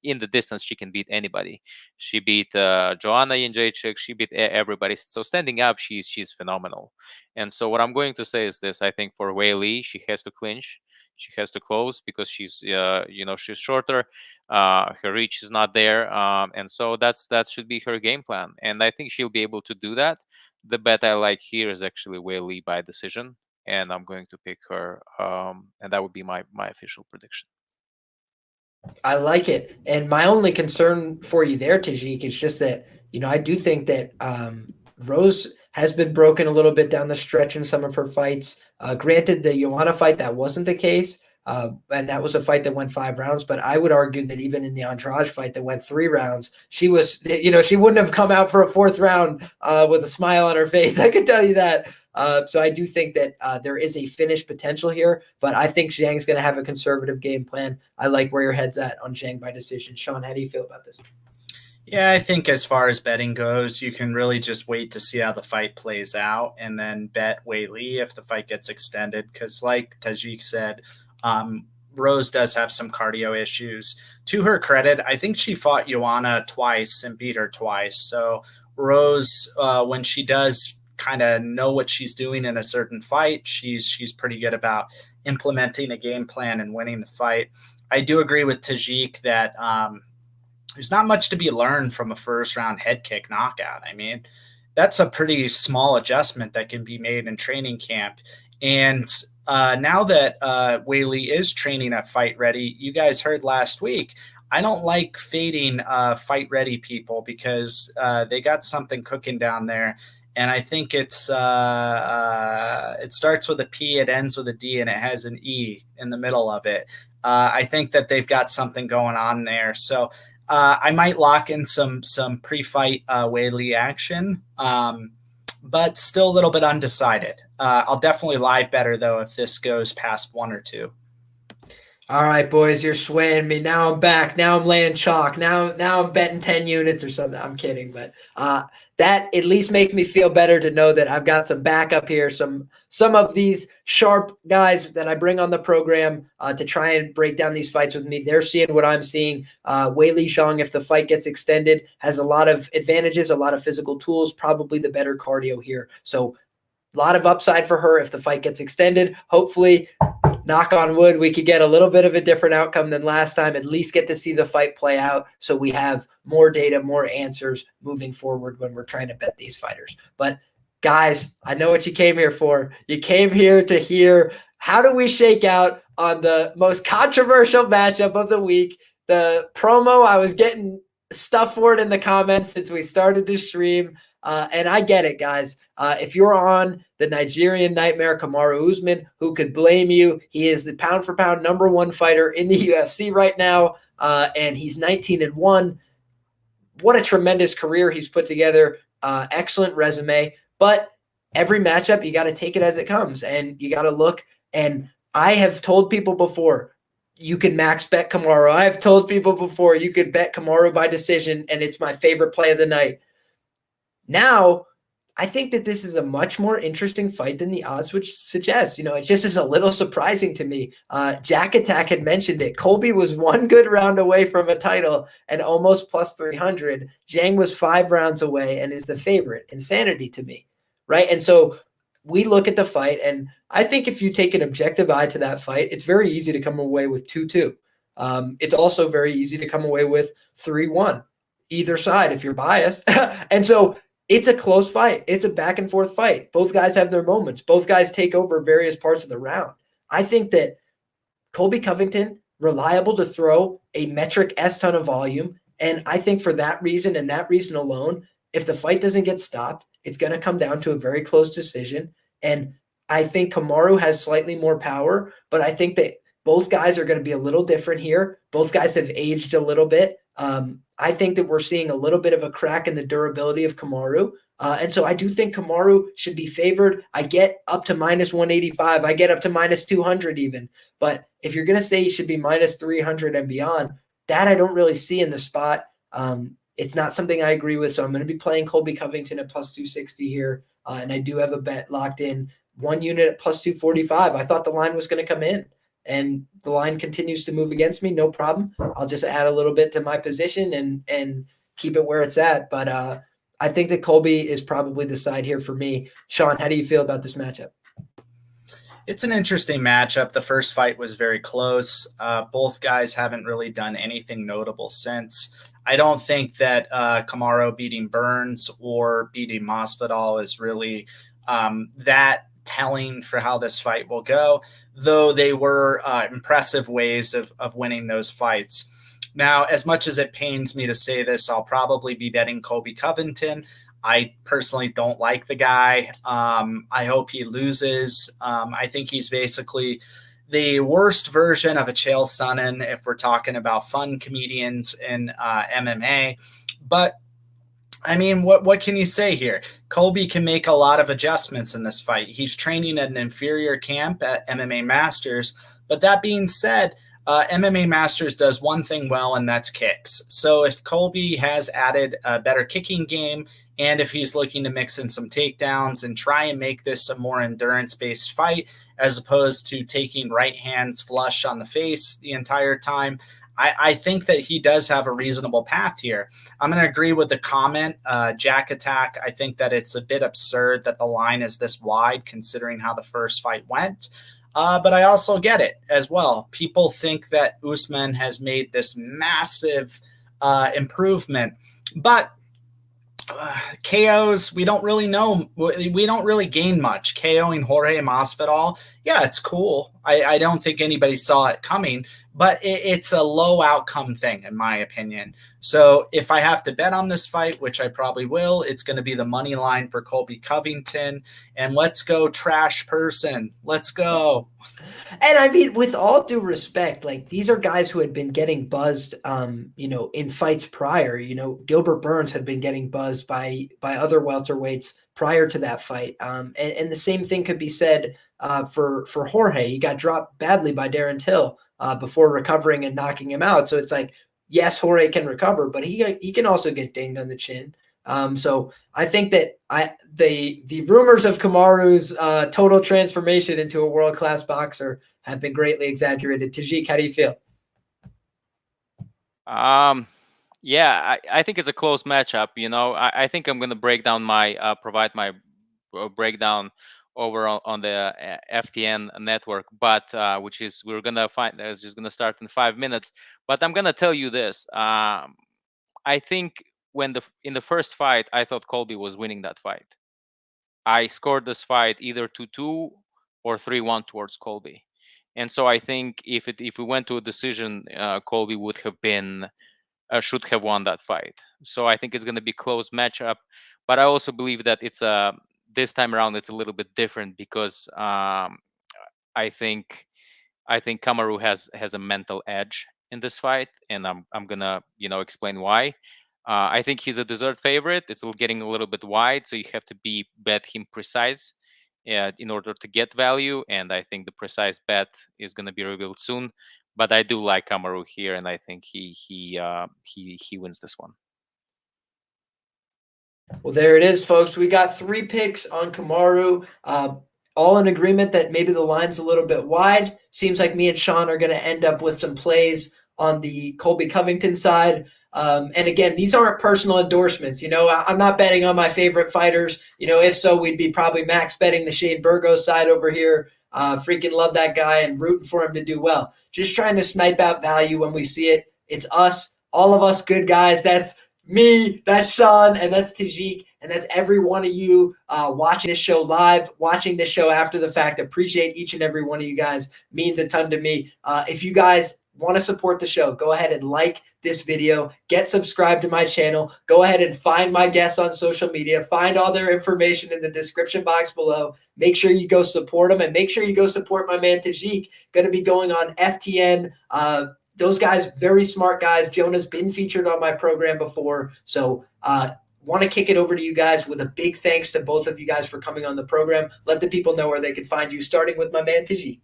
in the distance she can beat anybody. She beat Joanna Jędrzejczyk, she beat everybody. So standing up, she's phenomenal. And so what I'm going to say is this: I think for Weili, she has to clinch. She has to close because she's she's shorter. Her reach is not there, and so that should be her game plan. And I think she'll be able to do that. The bet I like here is actually Weili by decision, and I'm going to pick her. And that would be my official prediction. I like it. And my only concern for you there, Tajik, is just that, I do think that Rose has been broken a little bit down the stretch in some of her fights. Granted, the Joanna fight, that wasn't the case. And that was a fight that went 5 rounds. But I would argue that even in the Andrade fight that went 3 rounds, she was, she wouldn't have come out for a 4th round with a smile on her face. I can tell you that. So I do think that there is a finish potential here, but I think Zhang's going to have a conservative game plan. I like where your head's at on Zhang by decision. Sean, how do you feel about this? Yeah, I think as far as betting goes, you can really just wait to see how the fight plays out and then bet Weili if the fight gets extended. Because like Tajik said, Rose does have some cardio issues. To her credit, I think she fought Joanna twice and beat her twice. So Rose, when she does kind of know what she's doing in a certain fight, she's pretty good about implementing a game plan and winning the fight. I do agree with Tajik that there's not much to be learned from a first round head kick knockout. I mean, that's a pretty small adjustment that can be made in training camp. And now that Weili is training at Fight Ready, you guys heard last week, I don't like fading Fight Ready people because they got something cooking down there. And I think it starts with a P, it ends with a D, and it has an E in the middle of it. I think that they've got something going on there. So I might lock in some pre-fight Weili action, but still a little bit undecided. I'll definitely live better, though, if this goes past 1 or 2. All right, boys, you're swaying me. Now I'm back. Now I'm laying chalk. Now I'm betting 10 units or something. I'm kidding, but that at least makes me feel better to know that I've got some backup here, some of these sharp guys that I bring on the program to try and break down these fights with me. They're seeing what I'm seeing. Weili Zhang, if the fight gets extended, has a lot of advantages, a lot of physical tools, probably the better cardio here. So a lot of upside for her if the fight gets extended. Hopefully, knock on wood, we could get a little bit of a different outcome than last time, at least get to see the fight play out so we have more data, more answers moving forward when we're trying to bet these fighters. But guys, I know what you came here for. You came here to hear how do we shake out on the most controversial matchup of the week. The promo, I was getting stuff for it in the comments since we started this stream. And I get it, guys. If you're on the Nigerian Nightmare Kamaru Usman, who could blame you? He is the pound-for-pound #1 fighter in the UFC right now, and he's 19-1. What a tremendous career he's put together. Excellent resume. But every matchup, you got to take it as it comes, and you got to look. And I have told people before, you can max bet Kamaru. I've told people before you could bet Kamaru by decision, and it's my favorite play of the night. Now, I think that this is a much more interesting fight than the odds would suggest. It just is a little surprising to me. Jack Attack had mentioned it. Colby was one good round away from a title and almost plus 300. Zhang was 5 rounds away and is the favorite. Insanity to me, right? And so we look at the fight, and I think if you take an objective eye to that fight, it's very easy to come away with 2-2. It's also very easy to come away with 3-1, either side if you're biased. And so it's a close fight. It's a back and forth fight. Both guys have their moments. Both guys take over various parts of the round. I think that Colby Covington, reliable to throw a metric S ton of volume. And I think for that reason and that reason alone, if the fight doesn't get stopped, it's going to come down to a very close decision. And I think Kamaru has slightly more power, but I think that both guys are going to be a little different here. Both guys have aged a little bit. I think that we're seeing a little bit of a crack in the durability of Kamaru. And so I do think Kamaru should be favored. I get up to minus 185. I get up to minus 200 even. But if you're going to say he should be minus 300 and beyond, that I don't really see in the spot. It's not something I agree with. So I'm going to be playing Colby Covington at plus 260 here. And I do have a bet locked in. 1 unit at plus 245. I thought the line was going to come in. And the line continues to move against me, no problem. I'll just add a little bit to my position and keep it where it's at. But I think that Colby is probably the side here for me. Sean, how do you feel about this matchup? It's an interesting matchup. The first fight was very close. Both guys haven't really done anything notable since. I don't think that Kamaru beating Burns or beating Masvidal is really that telling for how this fight will go, though they were impressive ways of winning those fights. Now, as much as it pains me to say this, I'll probably be betting Colby Covington. I personally don't like the guy. I hope he loses. I think he's basically the worst version of a Chael Sonnen if we're talking about fun comedians in MMA. But I mean, what can you say here? Colby can make a lot of adjustments in this fight. He's training at an inferior camp at MMA Masters. But that being said, MMA Masters does one thing well, and that's kicks. So if Colby has added a better kicking game, and if he's looking to mix in some takedowns and try and make this a more endurance-based fight, as opposed to taking right hands flush on the face the entire time, I think that he does have a reasonable path here. I'm going to agree with the comment, Jack Attack. I think that it's a bit absurd that the line is this wide considering how the first fight went. But I also get it as well. People think that Usman has made this massive improvement. But KOs, we don't really know. We don't really gain much. KOing Jorge Masvidal, yeah, it's cool. I don't think anybody saw it coming, but it's a low outcome thing, in my opinion. So if I have to bet on this fight, which I probably will, it's going to be the money line for Colby Covington. And let's go, trash person. Let's go. And I mean, with all due respect, like these are guys who had been getting buzzed, in fights prior. Gilbert Burns had been getting buzzed by other welterweights prior to that fight. And the same thing could be said for Jorge. He got dropped badly by Darren Till before recovering and knocking him out. So it's like, yes, Jorge can recover, but he can also get dinged on the chin. So I think that the rumors of Kamaru's total transformation into a world-class boxer have been greatly exaggerated. Tajik, how do you feel? Yeah, I think it's a close matchup. I think I'm going to provide my breakdown over on the FTN network, but we're going to find that's just going to start in 5 minutes. But I'm going to tell you this. I think in the first fight, I thought Colby was winning that fight. I scored this fight either 2-2 or 3-1 towards Colby. And so I think if we went to a decision, Colby should have won that fight. So I think it's going to be a close matchup. But I also believe that this time around it's a little bit different because I think Kamaru has a mental edge in this fight, and I'm gonna explain why. I think he's a dessert favorite. It's getting a little bit wide, so you have to bet him precise in order to get value. And I think the precise bet is going to be revealed soon. But I do like Kamaru here, and I think he wins this one. Well, there it is, folks. We got 3 picks on Kamaru. All in agreement that maybe the line's a little bit wide. Seems like me and Sean are going to end up with some plays on the Colby Covington side. And again, these aren't personal endorsements. I'm not betting on my favorite fighters. If so, we'd be probably max betting the Shane Burgos side over here. Freaking love that guy and rooting for him to do well. Just trying to snipe out value when we see it. It's us, all of us good guys. That's me, that's Sean, and that's Tajik, and that's every one of you watching this show live, watching this show after the fact. Appreciate each and every one of you guys. Means a ton to me. If you guys want to support the show, go ahead and like this video, get subscribed to my channel, go ahead and find my guests on social media, find all their information in the description box below. Make sure you go support them, and make sure you go support my man Tajik. Going to be going on FTN. Those guys, very smart guys. Jonah's been featured on my program before. So want to kick it over to you guys with a big thanks to both of you guys for coming on the program. Let the people know where they can find you, starting with my man Tajik.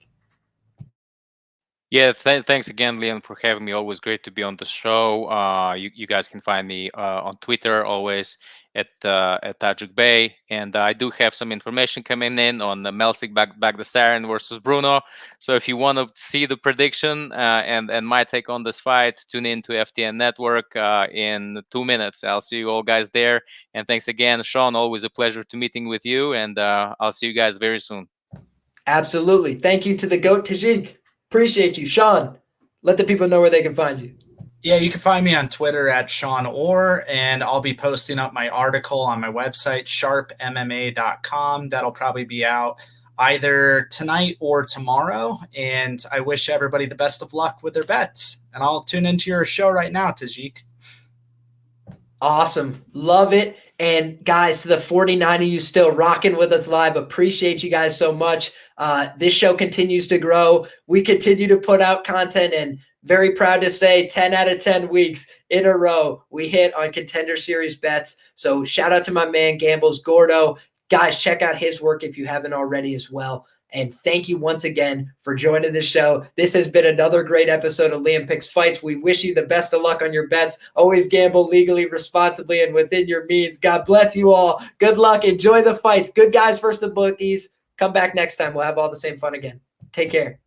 Yeah, thanks again, Leon, for having me. Always great to be on the show. You guys can find me on Twitter always at Tajik Bey, and I do have some information coming in on the Melsik Baghdasaryan versus Bruno. So if you want to see the prediction and my take on this fight, tune in to FTN Network in 2 minutes. I'll see you all guys there. And thanks again, Sean. Always a pleasure to meeting with you, and I'll see you guys very soon. Absolutely. Thank you to the GOAT Tajik. Appreciate you. Sean, let the people know where they can find you. Yeah, you can find me on Twitter at Sean Orr, and I'll be posting up my article on my website, sharpmma.com. That'll probably be out either tonight or tomorrow. And I wish everybody the best of luck with their bets. And I'll tune into your show right now, Tajik. Awesome. Love it. And guys, to the 49 of you still rocking with us live, appreciate you guys so much. This show continues to grow. We continue to put out content, and very proud to say 10 out of 10 weeks in a row we hit on Contender Series bets. So shout out to my man Gambles Gordo. Guys, check out his work if you haven't already as well. And thank you once again for joining the show. This has been another great episode of Liam Picks Fights. We wish you the best of luck on your bets. Always gamble legally, responsibly, and within your means. God bless you all. Good luck. Enjoy the fights. Good guys versus the bookies. Come back next time. We'll have all the same fun again. Take care.